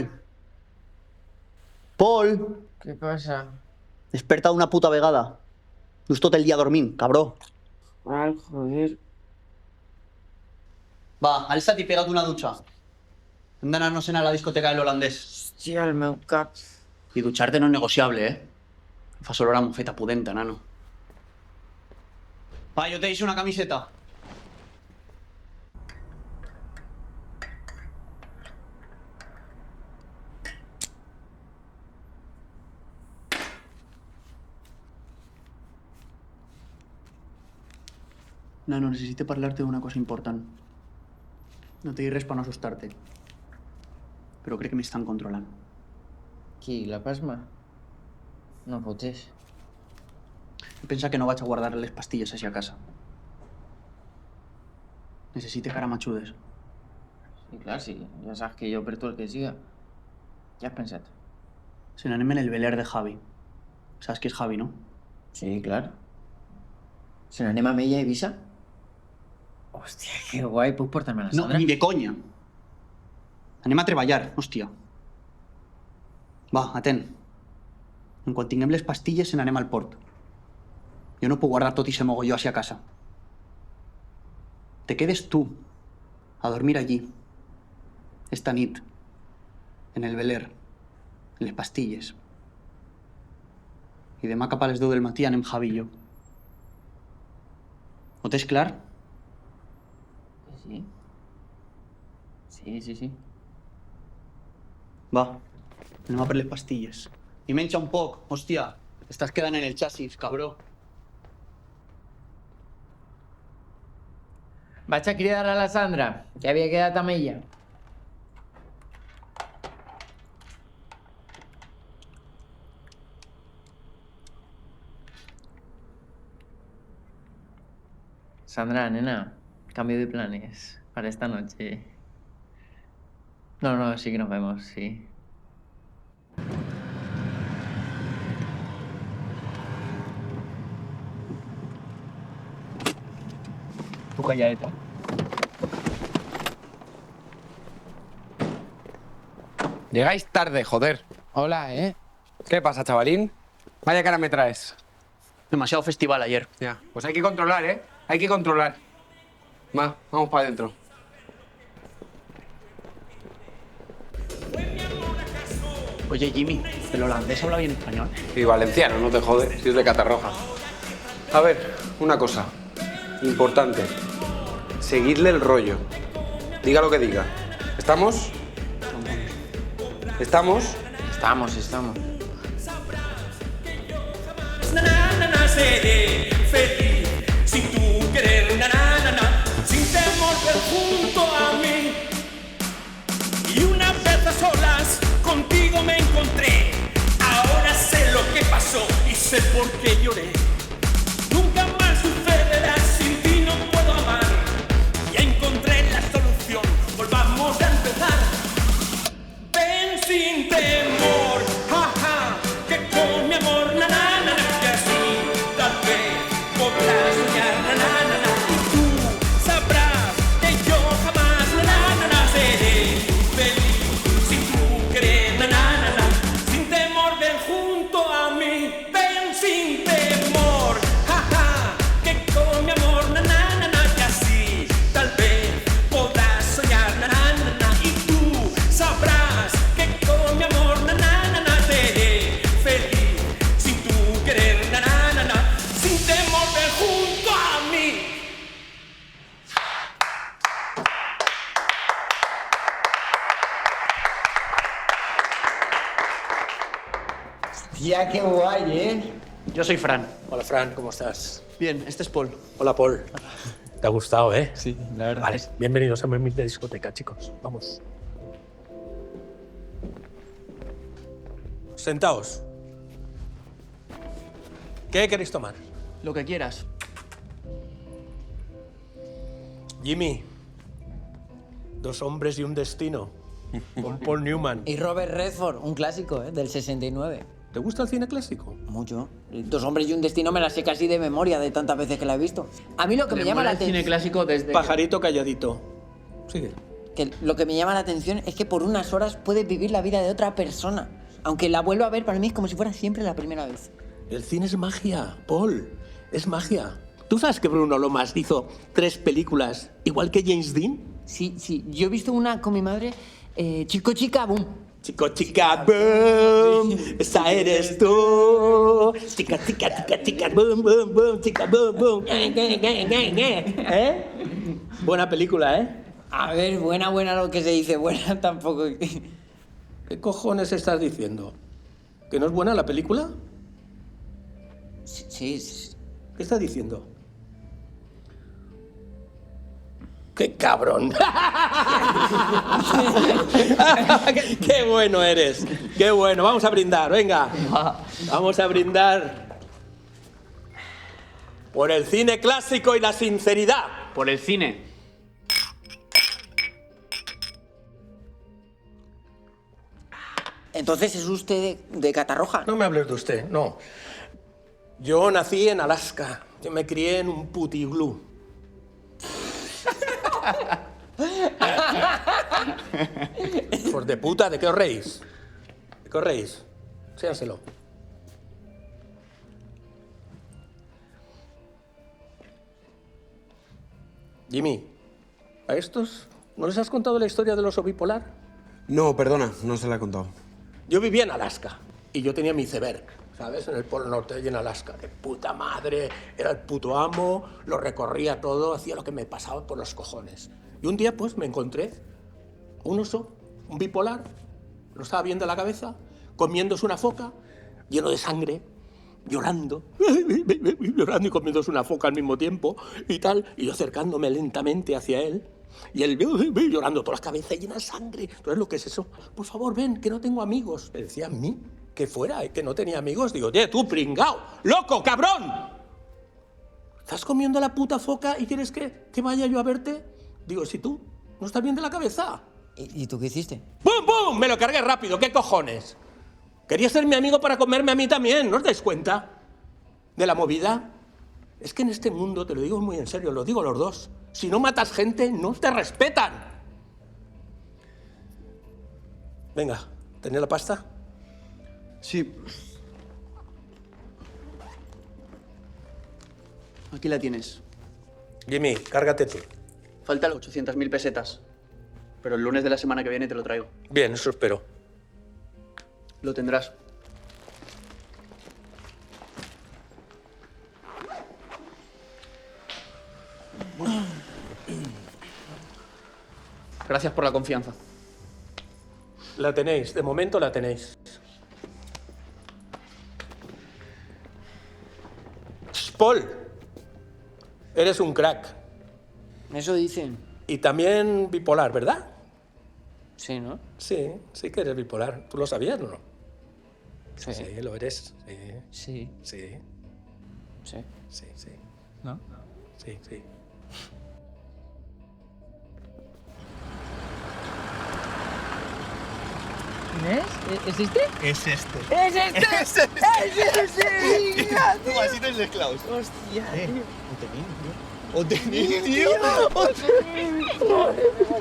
Pol. Què passa? Desperta una puta vegada. Just tot el dia dormint, cabró. Val, joder. Va, alça't i pega't una dutxa. Hem d'anar-nos-en a la discoteca de l'holandès. Hòstia, el meu cap. I dutxar-te no és negociable, Fa olor a mofeta pudenta, nano. Va, jo te deixo una camiseta. Nano, necesito parlare d'una cosa important. No te dic res per no assustar-te. Però crec que m'estan controlant. Qui, la Pasma? No fotés. Pensa que no vaig a guardar les pastilles així a casa. Necessite que ara m'ajudes. Sí, clar, sí. Ja saps que jo per tu el que siga. Ja has pensat? Se n'anem en el veler de Javi. Saps qui és Javi, no? Sí, clar. Se n'anem amb ella a Eivissa? Hòstia, que guai. Puc portar-me a la No, Sandra? ni de conya. Anem a treballar, hòstia. Va, atent. En quan tinguem les pastilles, se n'anem al port. Jo no puc guardar tot i se mogolló així a casa. Te quedes tu a dormir allí, esta nit, en el veler, en les pastilles. I demà cap a les 10 del matí anem Javi i jo. Ho tens clar? Sí. Sí. Va, anem a per les pastilles. I menja un poc, hòstia. Estàs quedant en el xassis, cabró. Vaig a cridar a la Sandra, que havia quedat amb ella. Sandra, nena, cambio de planes para esta noche. No, sí que nos vemos, sí. Tu calladeta. Llegáis tarde, joder. Hola, ¿eh? ¿Qué pasa, chavalín? Vaya cara me traes. Demasiado festival ayer. Ya, pues hay que controlar, ¿eh? Hay que controlar. Va, vamos para adentro. Oye, Jimmy, ¿el holandés habla bien español? Y valenciano, no te jode, si es de Catarroja. A ver, una cosa. Importante. Seguidle el rollo. Diga lo que diga. ¿Estamos? ¿Estamos? Estamos. Seré feliz sin tu querer, sin temor ver junto a mí. Y una vez a solas contigo me encontré. Ahora sé lo que pasó y sé por qué lloré. Nunca más sucederá, sin ti no puedo amar. Ya encontré la solución, volvamos a empezar. Ven sin temor, jaja, que con mi amor, que así tal vez podrás soñar, y tú sabrás que yo jamás, seré feliz sin tu querer, sin temor, ven junto a mí, ven sin temor, jaja, que con mi amor, que así tal vez podrás soñar, y tú sabrás que con mi amor, seré feliz sin tu querer, sin temor, ven junto a mí. Ya, qué guay, ¿eh? Yo soy Fran. Hola, Fran, ¿cómo estás? Bien, este es Paul. Hola, Paul. ¿Te ha gustado, eh? Sí, la verdad. Vale, bienvenidos a mi humilde discoteca, chicos. Vamos. Sentaos. ¿Qué queréis tomar? Lo que quieras. Jimmy. Dos hombres y un destino. Con Paul Newman. Y Robert Redford, un clásico, del 69. ¿Te gusta el cine clásico? Mucho. Dos hombres y un destino me la sé casi de memoria de tantas veces que la he visto. A mí lo que me llama la el cine atención... clásico desde... Pajarito calladito. Sigue. Que lo que me llama la atención es que por unas horas puedes vivir la vida de otra persona. Aunque la vuelva a ver, para mí es como si fuera siempre la primera vez. El cine es magia, Paul. Es magia. ¿Tú sabes que Bruno Lomas hizo 3 películas igual que James Dean? Sí. Yo he visto una con mi madre, Chico Chica Boom. Chico chica boom, esa eres tú. Chica boom, boom, boom, chica boom, boom. ¿Eh? Buena película, ¿eh? A ver, buena lo que se dice, buena tampoco. ¿Qué cojones estás diciendo? ¿Que no es buena la película? Sí. ¿Qué estás diciendo? ¡Qué cabrón! ¡Qué bueno eres! ¡Qué bueno! Vamos a brindar, venga. Vamos a brindar por el cine clásico y la sinceridad. Por el cine. Entonces, ¿es usted de Catarroja? No me hables de usted, no. Yo nací en Alaska. Yo me crié en un putiglú. Hijos de puta, ¿de qué os reís? ¿De qué os reís? Séanselo. Jimmy, ¿a estos no les has contado la historia del oso bipolar? No, perdona, no se la he contado. Yo vivía en Alaska y yo tenía mi iceberg, ¿sabes? En el Polo Norte y en Alaska. ¡De puta madre! Era el puto amo, lo recorría todo, hacía lo que me pasaba por los cojones. Y un día, pues, me encontré un oso, un bipolar, lo estaba viendo a la cabeza, comiéndose una foca, lleno de sangre, llorando, llorando y comiéndose una foca al mismo tiempo y tal, y yo acercándome lentamente hacia él, y él llorando, toda la cabeza llena de sangre. Entonces, ¿lo que es eso? Por favor, ven, que no tengo amigos. Me decía a mí que fuera, que no tenía amigos. Digo, oye, tú, pringao, loco, cabrón. ¿Estás comiendo la puta foca y quieres que vaya yo a verte? Digo, si tú no estás bien de la cabeza. ¿Y tú qué hiciste? ¡Bum, bum! Me lo cargué rápido, ¿qué cojones? Quería ser mi amigo para comerme a mí también, ¿no os dais cuenta de la movida? Es que en este mundo, te lo digo muy en serio, lo digo los dos, si no matas gente, no te respetan. Venga, ¿tenés la pasta? Sí. Aquí la tienes. Jimmy, cárgate tú. Faltan 800.000 pesetas. Pero el lunes de la semana que viene te lo traigo. Bien, eso espero. Lo tendrás. Gracias por la confianza. La tenéis, de momento la tenéis. Paul, eres un crack. Eso dicen. Y también bipolar, ¿verdad? Sí, ¿no? Sí, sí que eres bipolar. ¿Tú lo sabías o no? Sí. Sí, lo eres. Sí. Sí. Sí. Sí, sí. ¿No? Sí, sí. ¿Es? ¿Es este? Es este. ¡Es este! ¡Es este! ¡Es este! ¡Hija, tío! Vasitos de esclavos. ¡Hostia, tío! ¡O tenéis, tío!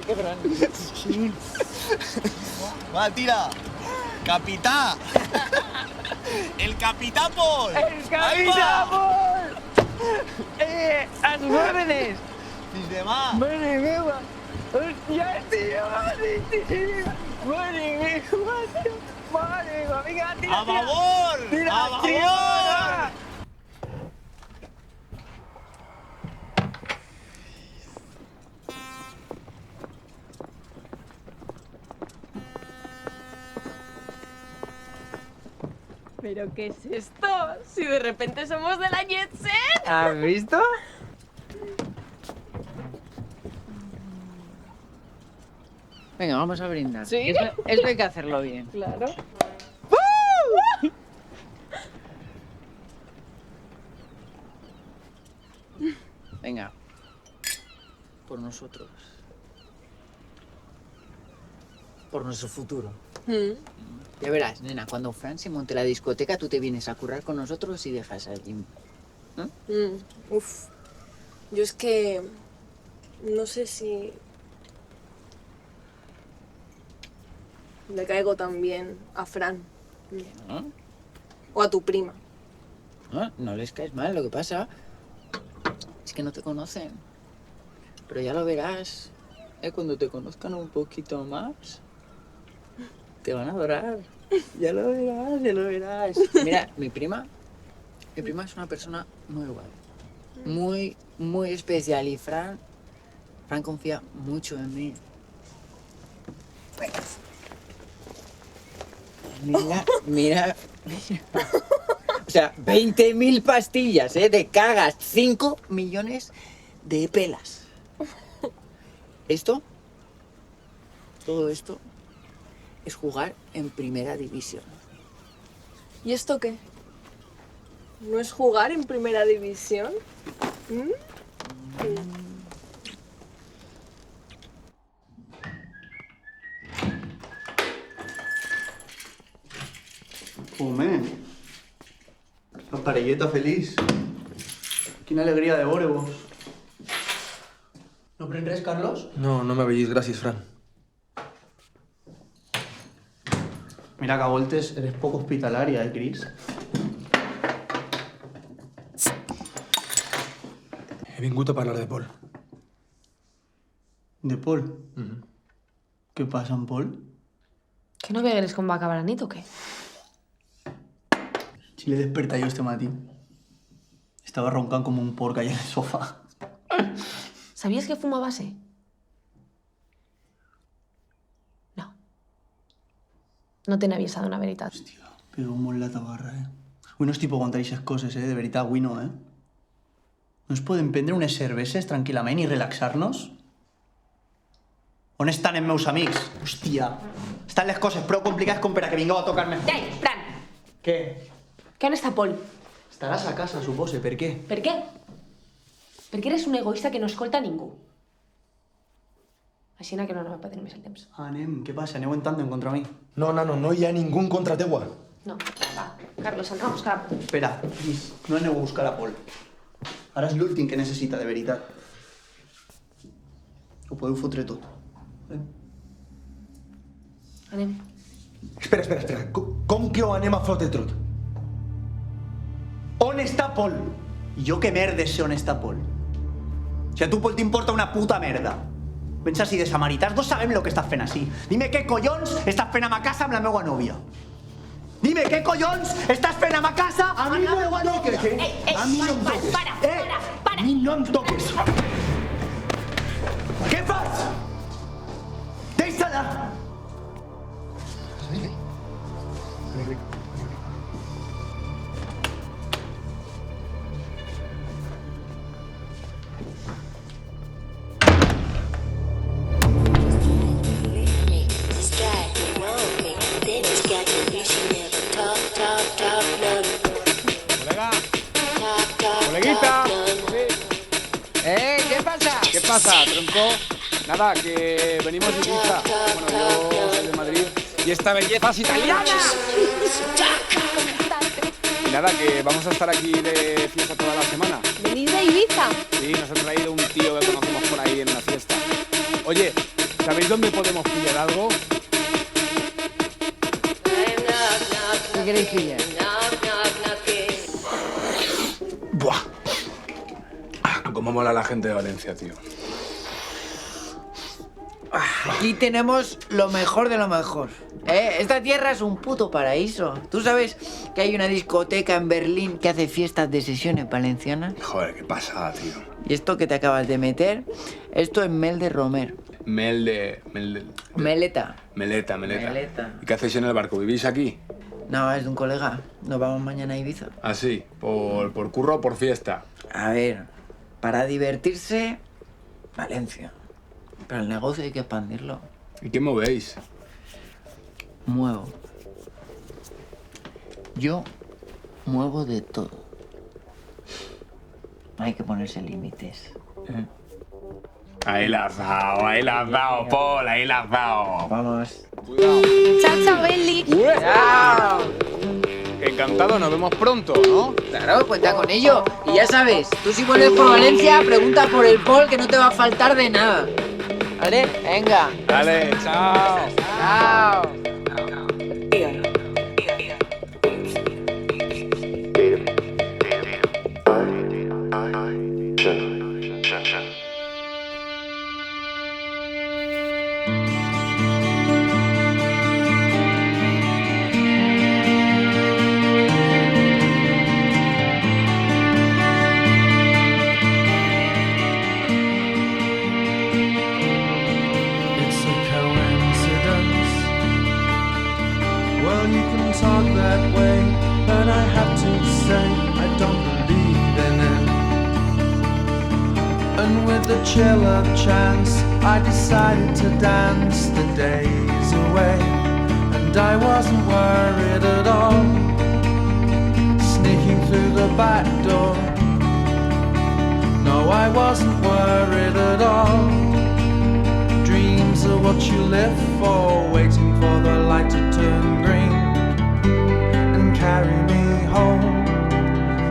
¡Qué grande! Va, tira. ¡Capitán! ¡El Capitán Paul! ¡El Capitán Paul! ¡A sus órdenes! ¡Mis demás! ¡Madre mía! ¡Hostia, tío! ¡Madre mía! ¡Madre mía, tío! ¡Madre mía! ¡Venga, tira! ¡A favor! ¡Tira, ¡A favor! tira! ¿Pero qué es esto? Si de repente somos de la Jet Set. ¿Has visto? Venga, vamos a brindar. ¿Sí? Esto hay que hacerlo bien. Claro. Venga. Por nosotros. Por nuestro futuro. Ya verás, nena, cuando Fran se monte la discoteca, tú te vienes a currar con nosotros y dejas al gym. Uf. Yo es que... no sé si... le caigo tan bien a Fran. ¿No? O a tu prima. No les caes mal, lo que pasa es que no te conocen. Pero ya lo verás, cuando te conozcan un poquito más, te van a adorar. Ya lo verás, ya lo verás. Mira, mi prima es una persona muy guay. Muy especial. Y Fran confía mucho en mí. Mira. O sea, 20.000 pastillas, de cagas, 5 millones de pelas. Todo esto, es jugar en primera división. ¿Y esto qué? ¿No es jugar en primera división? Home, la parelleta feliç. Quina alegria de veure-vos. No pren res, Carlos? No, no me veis, gràcies, Fran. Mira que a voltes eres poc hospitalària, Cris? He vingut a parlar de Paul. De Paul? Què passa amb Paul? ¿Que no veis cómo va a acabar la nit o qué? Si l'he despertat jo este matí. Estava roncant com un porc allà en el sofà. ¿Sabías que fuma base? No. No te n'he avisado una veritat. Però molt la tabarra, Avui no estic per aguantar aquestes coses, De veritat, avui no, No ens podem prendre unes cerveses tranquil·lament i relaxar-nos? On estan els meus amics? Hòstia, estan les coses prou complicades com per a que vingueu a tocar-me. Ei, Fran! Què? ¿Qué on està Paul? Estaràs a casa, supose. Per què? ¿Per què? Perquè eres un egoista que no escolta a ningú. Així que no me perdré més el temps. Anem, què passa? Aneu en tàndem contra mi? No, nano, no hi ha ningú en contra teua. No, va. Carlos, anem a buscar a Paul. Espera, Llis, no aneu a buscar a Paul. Ara és l'últim que necessita, de veritat. Ho podeu fotre tot. Anem. Espera. Com que ho anem a fotre tot? On està Paul? I jo que merdes sé on està Paul. Si a tu Pol t'importa una puta merda. Pensa si de samaritans no sabem lo que estàs fent així. Dime què collons estàs fent a ma casa amb la meva nòvia. Dime què collons estàs fent a ma casa amb la meva nòvia. A mi no em toques. Para. A mi no em toques. Què fas? Deixa-la. ¡Coleguita! ¿Qué pasa? ¿Qué pasa, tronco? Nada, que venimos de Ibiza. Bueno, yo soy de Madrid. Y esta belleza es italiana. Y nada, que vamos a estar aquí de fiesta toda la semana. ¿Venís de Ibiza? Sí, nos ha traído un tío que conocemos por ahí en una fiesta. Oye, ¿sabéis dónde podemos pillar algo? ¿Qué queréis pillar? Buah. Cómo mola la gente de Valencia, tío. Aquí tenemos lo mejor de lo mejor. Esta tierra es un puto paraíso. ¿Tú sabes que hay una discoteca en Berlín que hace fiestas de sesiones valencianas? Joder, qué pasada, tío. Y esto que te acabas de meter, esto es Mel de Romer. Meleta. Meleta. ¿Y qué hacéis en el barco? ¿Vivís aquí? No, es de un colega. Nos vamos mañana a Ibiza. ¿Ah, sí? ¿Por curro o por fiesta? A ver, para divertirse, Valencia. Pero el negocio hay que expandirlo. ¿Y qué movéis? Muevo. Yo muevo de todo. Hay que ponerse límites. Ahí la has dado, Paul, ahí la has dado. Vamos. Chao, Belly. ¡Chao! Encantado, nos vemos pronto, ¿no? Claro, cuenta con ello. Y ya sabes, tú si vuelves por Valencia, pregunta por el Paul que no te va a faltar de nada. ¿Vale? Venga. Dale, chao. Chao. It's a coincidence. Well, you can talk that way, but I have to say I don't believe in it. And with the chill of chance, I decided to dance the days away. And I wasn't worried at all, sneaking through the back door. No, I wasn't worried at all. Dreams are what you live for, waiting for the light to turn green and carry me home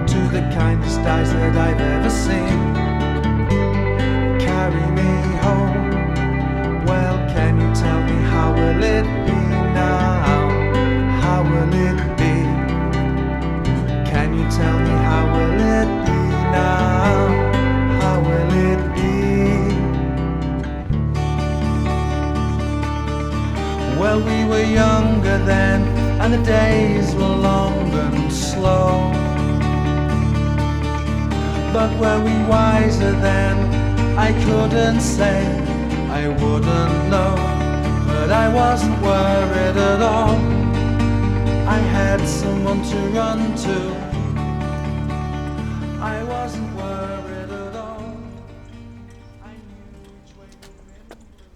to the kindest eyes that I've ever seen. Carry me home. Well, can you tell me how will it be now? How will it be? Can you tell me how will it be now? How will it be? Well, we were younger then, and the days were long and slow. But were we wiser then? I couldn't say, I wouldn't know. But I wasn't worried at all. I had someone to run to. I wasn't worried at all. I knew which way the wind blew.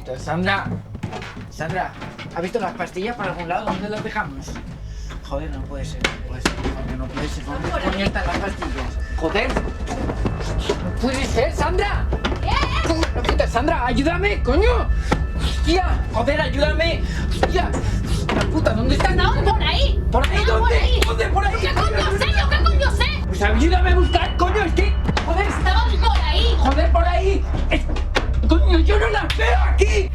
puta. Sandra. Sandra, ¿has visto las pastillas por algún lado? ¿Dónde las dejamos? Joder, no puede ser. Joder, no puede ser. ¿Dónde coño están las pastillas? Joder. No puede ser, Sandra. No, puta, Sandra, ayúdame, coño. Hostia, joder, ayúdame. Hostia. La puta, ¿dónde están? Estaban por ahí. ¿Por ahí? Estaban ¿Dónde? por ahí. ¿Dónde? ¿Por ahí? ¿Qué coño sé yo? ¿Qué coño sé? Pues ayúdame a buscar, coño, es que... Joder. Estaban por ahí. Joder, por ahí. Coño, yo no las veo aquí.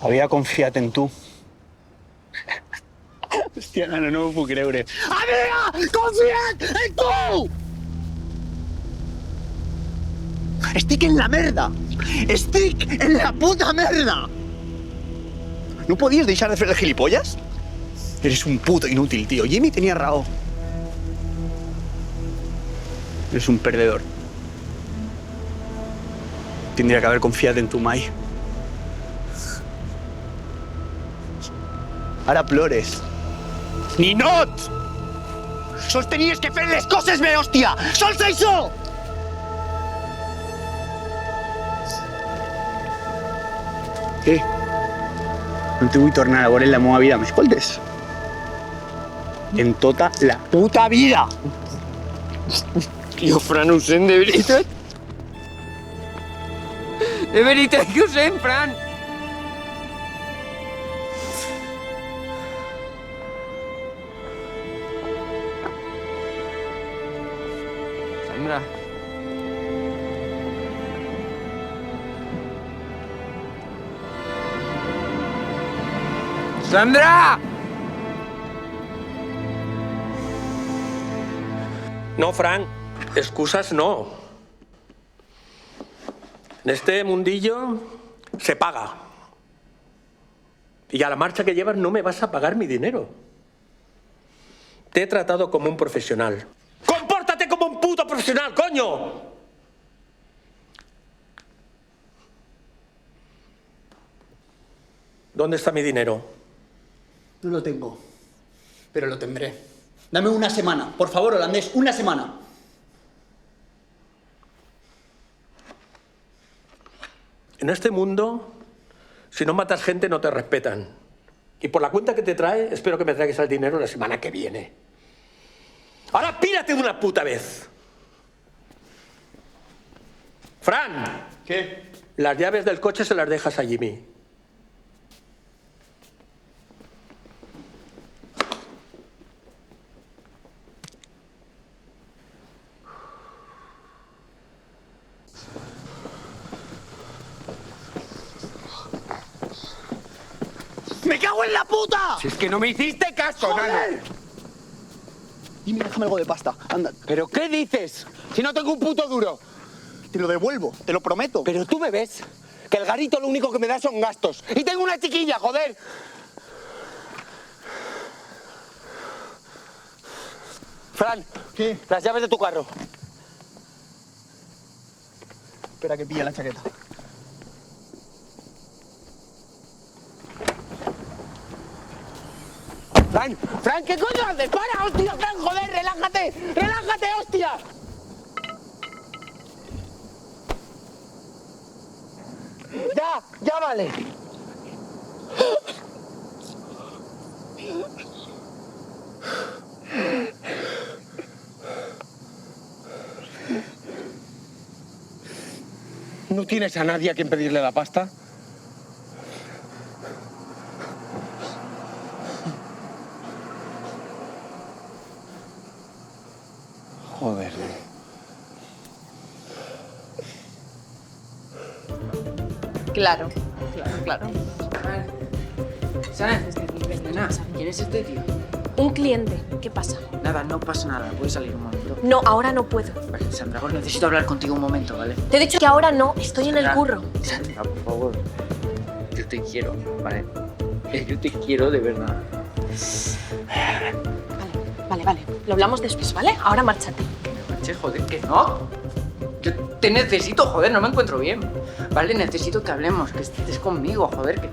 Havia confiat en tu. Hòstia, nano, no m'ho puc creure. Havia confiat en tu! Estic en la merda! Estic en la puta merda! ¿No podías deixar de fer el gilipollas? Eres un puto inútil, tío. Jimmy tenía raó. Eres un perdedor. Tindria que haver confiat en tu mai. Ara plores. Ninot! Sols tenies que fer les coses bé, hòstia! Sols això! Què? No te vull tornar a veure en la meva vida, m'escoltes? En tota la puta vida! Tio, Fran, ho sent, de veritat? De veritat que ho sent, Fran! Sandra. ¡Sandra! No, Fran, excusas no. En este mundillo se paga. Y a la marcha que llevas no me vas a pagar mi dinero. Te he tratado como un profesional. ¡Compórtate como un puto profesional, coño! ¿Dónde está mi dinero? No lo tengo, pero lo tendré. Dame una semana, por favor, holandés, una semana. En este mundo, si no matas gente, no te respetan. Y por la cuenta que te trae, espero que me traigas el dinero la semana que viene. ¡Ahora pírate de una puta vez! ¡Fran! ¿Qué? Las llaves del coche se las dejas a Jimmy. ¡Me cago en la puta! Si es que no me hiciste caso, ¡Joder! nano. Jimmy, déjame algo de pasta, anda. ¿Pero qué dices? Si no tengo un puto duro. Te lo devuelvo, te lo prometo. Pero tú me ves que el garito lo único que me da son gastos. Y tengo una chiquilla, joder. Fran, ¿qué? Las llaves de tu carro. Espera que pilla la chaqueta. Fran, ¿qué coño haces? ¡Para, hostia, Fran, joder! ¡Relájate! ¡Relájate, hostia! Ya vale. ¿No tienes a nadie a quien pedirle la pasta? Joder. Claro, claro. ¿Sabes? ¿Quién es este tío? Un cliente. ¿Qué pasa? Nada, no pasa nada. Puedes salir un momento. No, ahora no puedo. Vale, Sandra, pues necesito hablar contigo un momento, ¿vale? Te he dicho que ahora no, estoy en el Sandra, curro. Sandra, por favor. Yo te quiero, ¿vale? Yo te quiero de verdad. Vale. Lo hablamos después, ¿vale? Ahora márchate. Che, joder, que no. Yo te necesito, joder, no me encuentro bien. Vale, necesito que hablemos, que estés conmigo, joder. Que...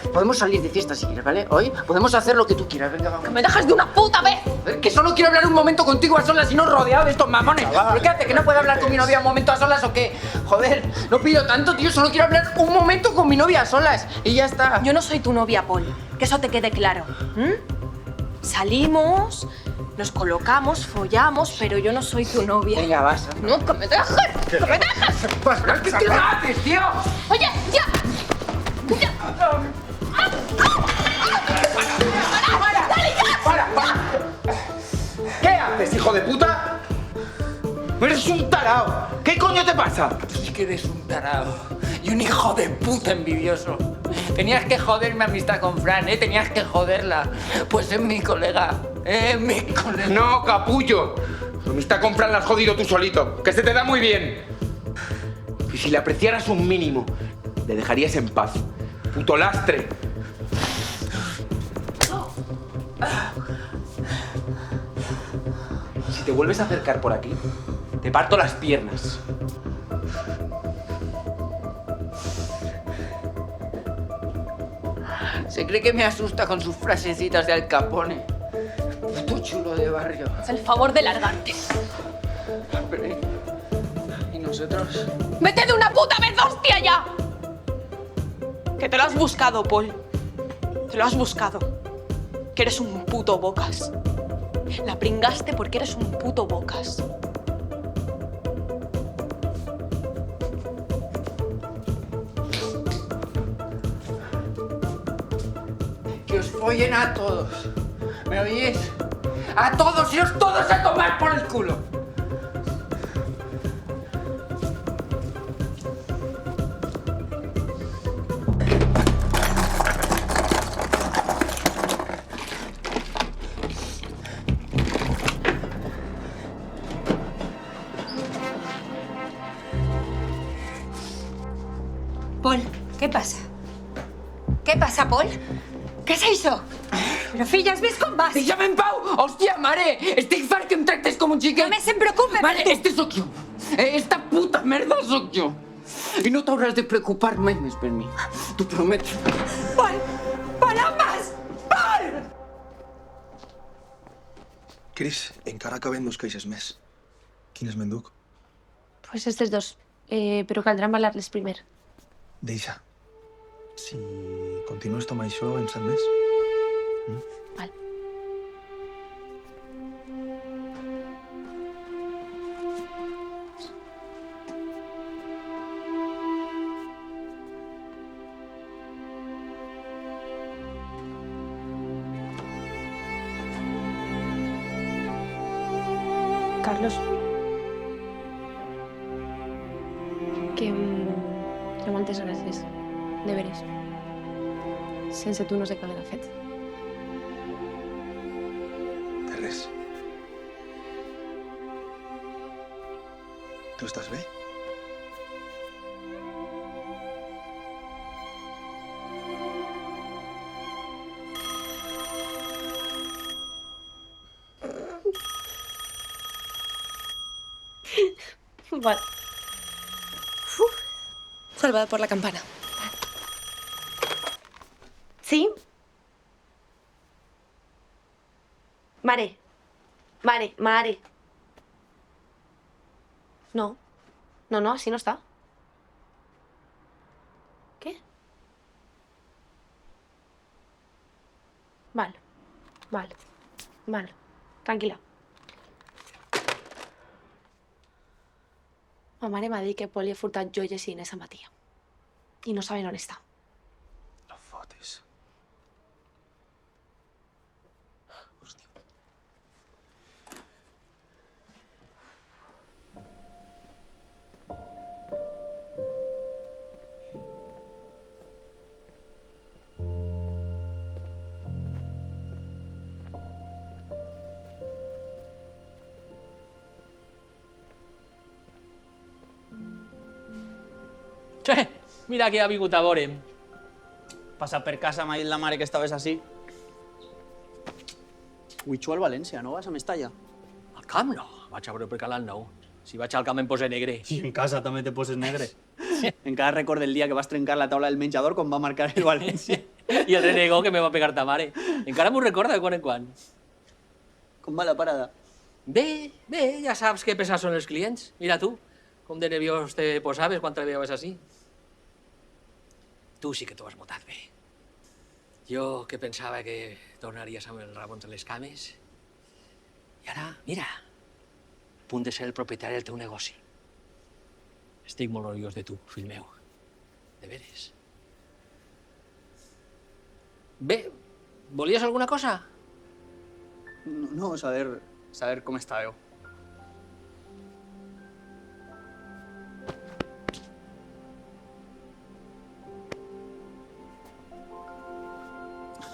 Podemos salir de fiesta si quieres, ¿vale? Hoy podemos hacer lo que tú quieras, venga, vamos. ¡Que me dejas de una puta vez! Joder, que solo quiero hablar un momento contigo a solas y no rodeado de estos mamones. ¿Pero qué hace? ¿Que no puedo hablar con mi novia un momento a solas o qué? Joder, no pido tanto, tío, solo quiero hablar un momento con mi novia a solas y ya está. Yo no soy tu novia, Paul. Que eso te quede claro. Salimos, nos colocamos, follamos, pero yo no soy tu novia. Venga, vas. No, que me dejes. ¡Que me dejes! ¿Qué haces, tío? Oye, ya. ¡Para! ¿Qué haces, hijo de puta? ¡Eres un tarao! ¿Qué coño te pasa? Tú sí que eres un tarao y un hijo de puta envidioso. Tenías que joder mi amistad con Fran, ¿eh? Tenías que joderla. Pues es mi colega, mi colega. No, capullo. Tu amistad con Fran la has jodido tú solito, que se te da muy bien. Y si le apreciaras un mínimo, le dejarías en paz. Puto lastre. Si te vuelves a acercar por aquí, te parto las piernas. Se cree que me asusta con sus frasecitas de Al Capone. Puto chulo de barrio. Haz el favor de largarte. Pero, ¿y nosotros? ¡Vete de una puta vez, hostia, ya! Que te lo has buscado, Paul. Te lo has buscado. Que eres un puto bocas. La pringaste porque eres un puto bocas. Que os follen a todos. ¿Me oís? ¡A todos! ¡Iros todos a tomar por el culo! Paul, què passa? Què passa, Paul? Què és això? Però, filla, has vist com vas? ¡Déjame en pau! ¡Hostia, mare! Estic fart que em tractes com un xiquet! Només em preocupa Mare, per tu. este sóc jo. Esta puta merda sóc jo. I no t'hauràs de preocupar mai més per mi. T'ho prometo. Paul! Paul, on vas? Paul! Cris, encara caben 2 caixes més. Quines m'enduc? Pues estos dos. Però caldrà embalar-les primer. Deixa. Si continues amb això, en sap més. Val. Carlos. Que moltes gràcies. De veres. Sense tu no sé què haguera fet. De res. Tu estàs bé? Vale. Salvada por la campana. ¿Sí? Mare. Mare. No. No, así no está. ¿Qué? Vale. Tranquila. Ma mare m'ha dit que Pol li ha furtat joies i diners a Matia. I no saben on està. No fotis. Mira que ha vingut a veure'm. Passa per casa, m'ha dit la mare que estaves així. Huitxo al València, no vas a Mestalla? Al camp no, vaig a veure per Calat Nou. Si vaig al camp em pose negre. I en casa també te poses negre. Encara recordo el dia que vas trencar la taula del menjador quan va marcar el València. I el renegó que me va pegar ta mare. Encara m'ho recorda de quan en quan. Com va la parada? Bé, ja saps que pesats són els clients. Mira tu, com de nerviós te posaves quan treballaves així. Tu sí que t'ho has botat bé. Jo que pensava que tornaries amb els rabons a les cames. I ara, mira, a punt de ser el propietari del teu negoci. Estic molt orgullós de tu, fill meu. De veres. Bé, volies alguna cosa? No, saber com estàveu.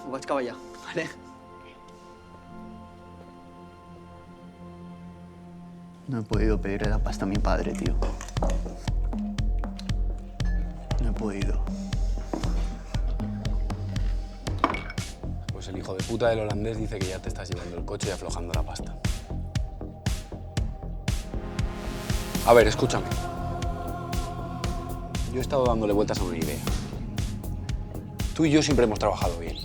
Ho vaig cap allà, vale? No he podido pedirle la pasta a mi padre, tío. No he podido. Pues el hijo de puta del holandés dice que ya te estás llevando el coche y aflojando la pasta. A ver, escúchame. Yo he estado dándole vueltas a una idea. Tú y yo siempre hemos trabajado bien.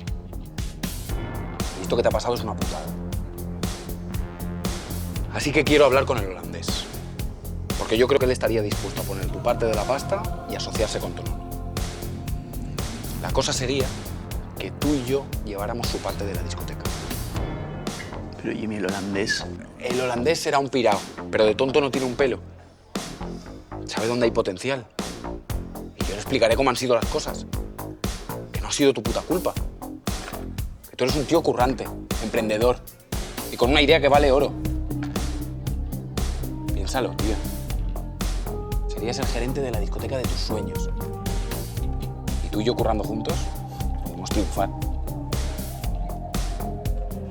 Y esto que te ha pasado es una putada. Así que quiero hablar con el holandés. Porque yo creo que él estaría dispuesto a poner tu parte de la pasta y asociarse con tu novio. La cosa sería que tú y yo lleváramos su parte de la discoteca. Pero Jimmy, el holandés... El holandés será un pirao, pero de tonto no tiene un pelo. Sabe dónde hay potencial. Y yo le explicaré cómo han sido las cosas. Que no ha sido tu puta culpa. Que tú eres un tío currante, emprendedor y con una idea que vale oro. Piénsalo, tío. Serías el gerente de la discoteca de tus sueños. Y tú y yo currando juntos, podemos triunfar.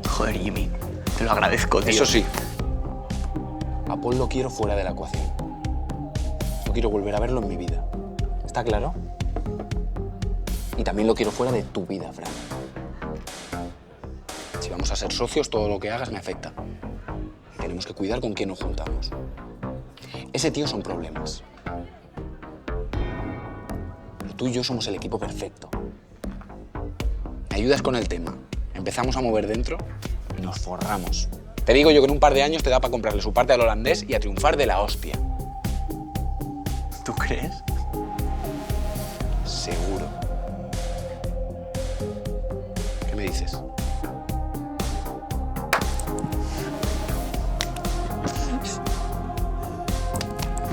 Joder, Jimmy, te lo agradezco, tío. Eso sí, a Paul lo quiero fuera de la ecuación. No quiero volver a verlo en mi vida. ¿Está claro? Y también lo quiero fuera de tu vida, Fran. Si vamos a ser socios, todo lo que hagas me afecta. Tenemos que cuidar con quién nos juntamos. Ese tío son problemas. Pero tú y yo somos el equipo perfecto. Me ayudas con el tema. Empezamos a mover dentro y nos forramos. Te digo yo que en un par de años te da para comprarle su parte al holandés y a triunfar de la hostia. ¿Tú crees? Seguro. ¿Qué me dices?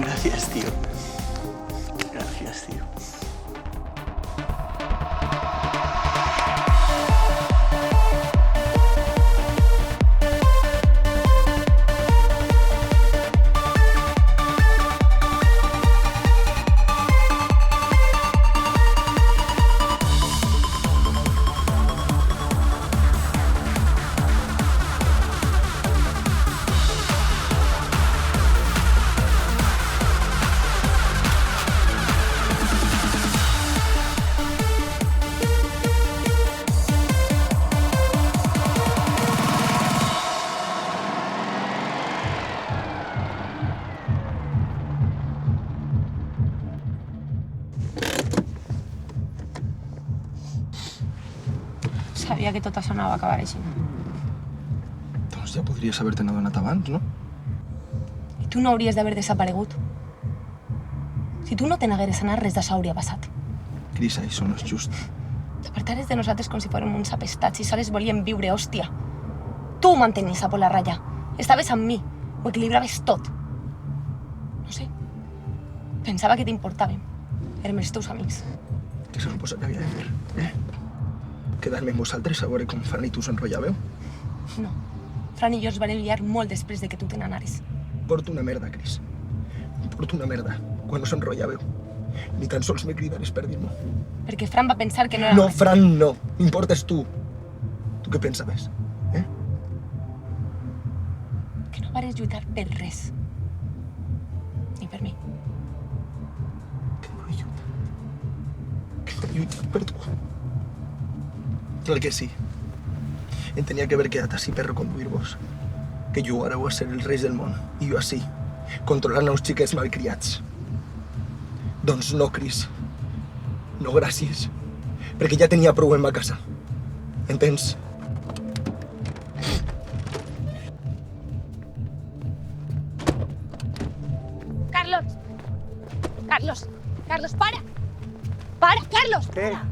Gracias, tío. Gracias, tío. Sabia que tot això anava a acabar així. Doncs ja podries haver-te adonat abans, no? I tu no hauries d'haver desaparegut. Si tu no te n'hagueres anat, res d'això hauria passat. Cris, això no és just. T'apartares de nosaltres com si fórem uns apestats i sols volíem viure, hòstia. Tu mantenies a por la ratlla. Estaves amb mi. Ho equilibraves tot. No sé. Pensava que t'importàvem. Érem els teus amics. Què se suposa que havia de fer, Quedar-me amb vosaltres a veure com Fran i tu s'enrotllàveu? No. Fran i jo es van liar molt després de que tu te n'anares. Porto una merda, Cris. Porto una merda. Quan no s'enrotllàveu. Ni tan sols me cridares per dir-m'ho. Perquè Fran va pensar que no era... No, Fran, no. M'importes tu. Tu què pensaves? Que no vares lluitar per res. Ni per mi. Que no he lluitat. lluitat per tu. Clar que sí. Em tenia que haver quedat així per reconduir-vos. Que jugareu a ser els reis del món. I jo així, controlant uns xiquets malcriats. Doncs no, Cris. No, gràcies. Perquè ja tenia prou en ma casa. Entens? Carlos, para. Para, Carlos. ¿Qué? Para.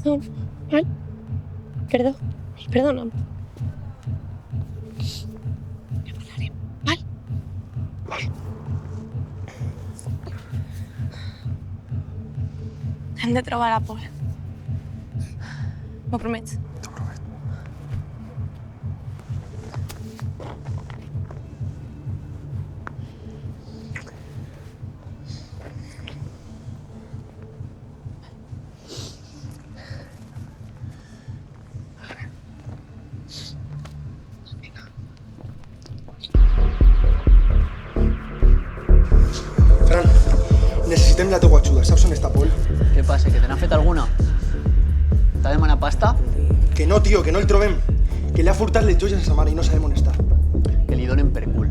Perdón, ¿vale? Perdóname. Ja parlarem, val? Val. Hem de trobar a Pol. M'ho promets? T'ho prometo. Fran, necessitem la teua ajuda. Saps on està Pol? Què passa, que te n'ha fet alguna? T'ha demanat pasta? Que no, tio, que no el trobem. Que le ha furtat les joies a sa mare i no sabem on està. Que li donen per cul.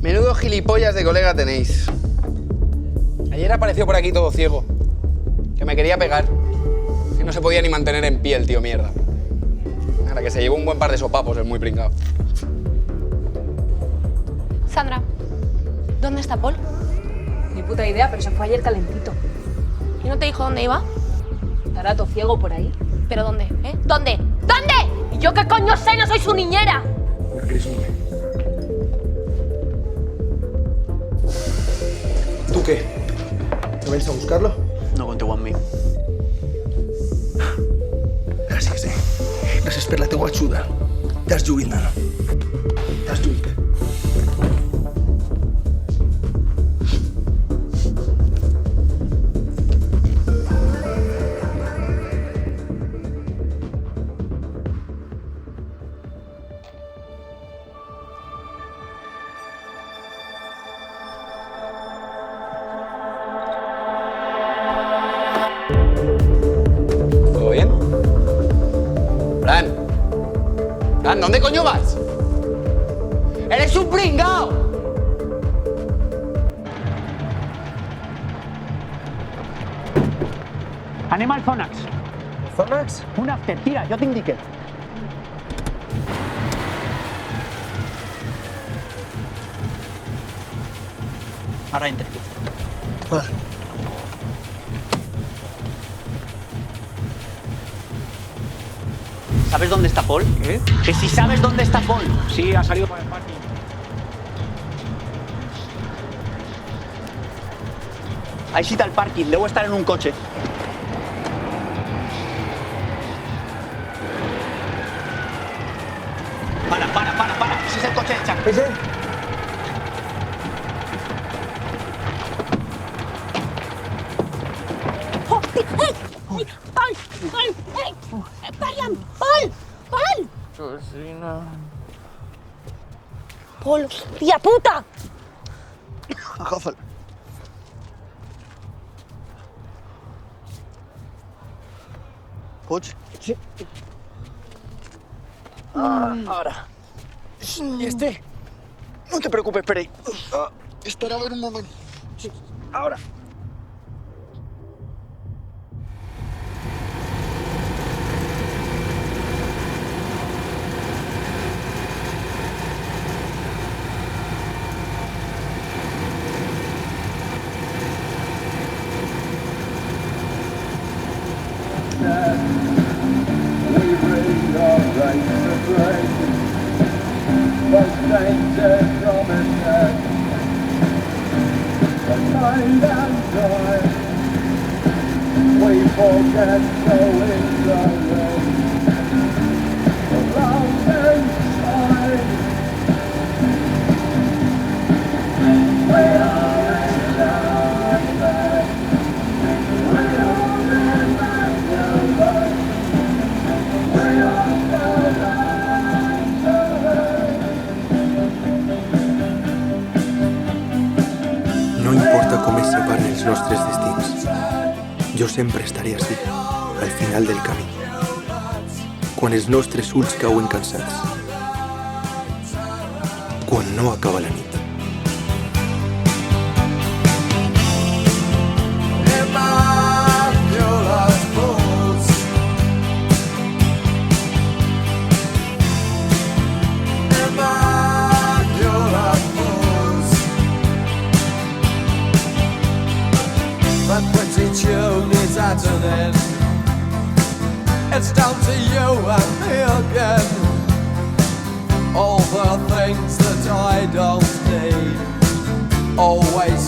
Menudo gilipollas de colega tenéis. Ayer apareció por aquí todo ciego. Que me quería pegar. Que no se podía ni mantener en pie el tío mierda. Ahora que se llevó un buen par de sopapos, el muy pringao. Sandra, ¿dónde está Pol? Ni puta idea, pero se fue ayer calentito. ¿Y no te dijo dónde iba? Estará todo ciego por ahí. ¿Pero dónde? ¿Eh? ¿Dónde? ¿Dónde? ¿Y yo qué coño sé? No soy su niñera. ¿Tú qué? ¿No vens a buscarlo? No conteu amb mi. Gràcies, Gràcies per la teua ajuda. T'has lluït, nano. T'has lluït. ¿Todo bien? Fran, ¿dónde coño vas? ¡Eres un pringao! Anem al Zonax. Zonax? Un after, tira, jo t'indique. Ara entre. Vale. ¿Sabes dónde está Paul? ¿Qué? Que si sabes dónde está Paul. Sí, ha salido para el parking. Ahí sí está el parking, debo estar en un coche. Para. Ese es el coche de Chuck. ¿Ese? Pol! Parla'm! Pol! Josina. Pol, hòstia puta! Agafa'l. Pots? Sí. Ahora. No te preocupes, Pere. Espera a ver un momento. Sí. Ahora. importa com es separen els nostres destins, jo sempre estaré ací, al final del camí, quan els nostres ulls cauen cansats, quan no acaba la nit. Tune is at an end. It's down to you and me again. All the things that I don't need always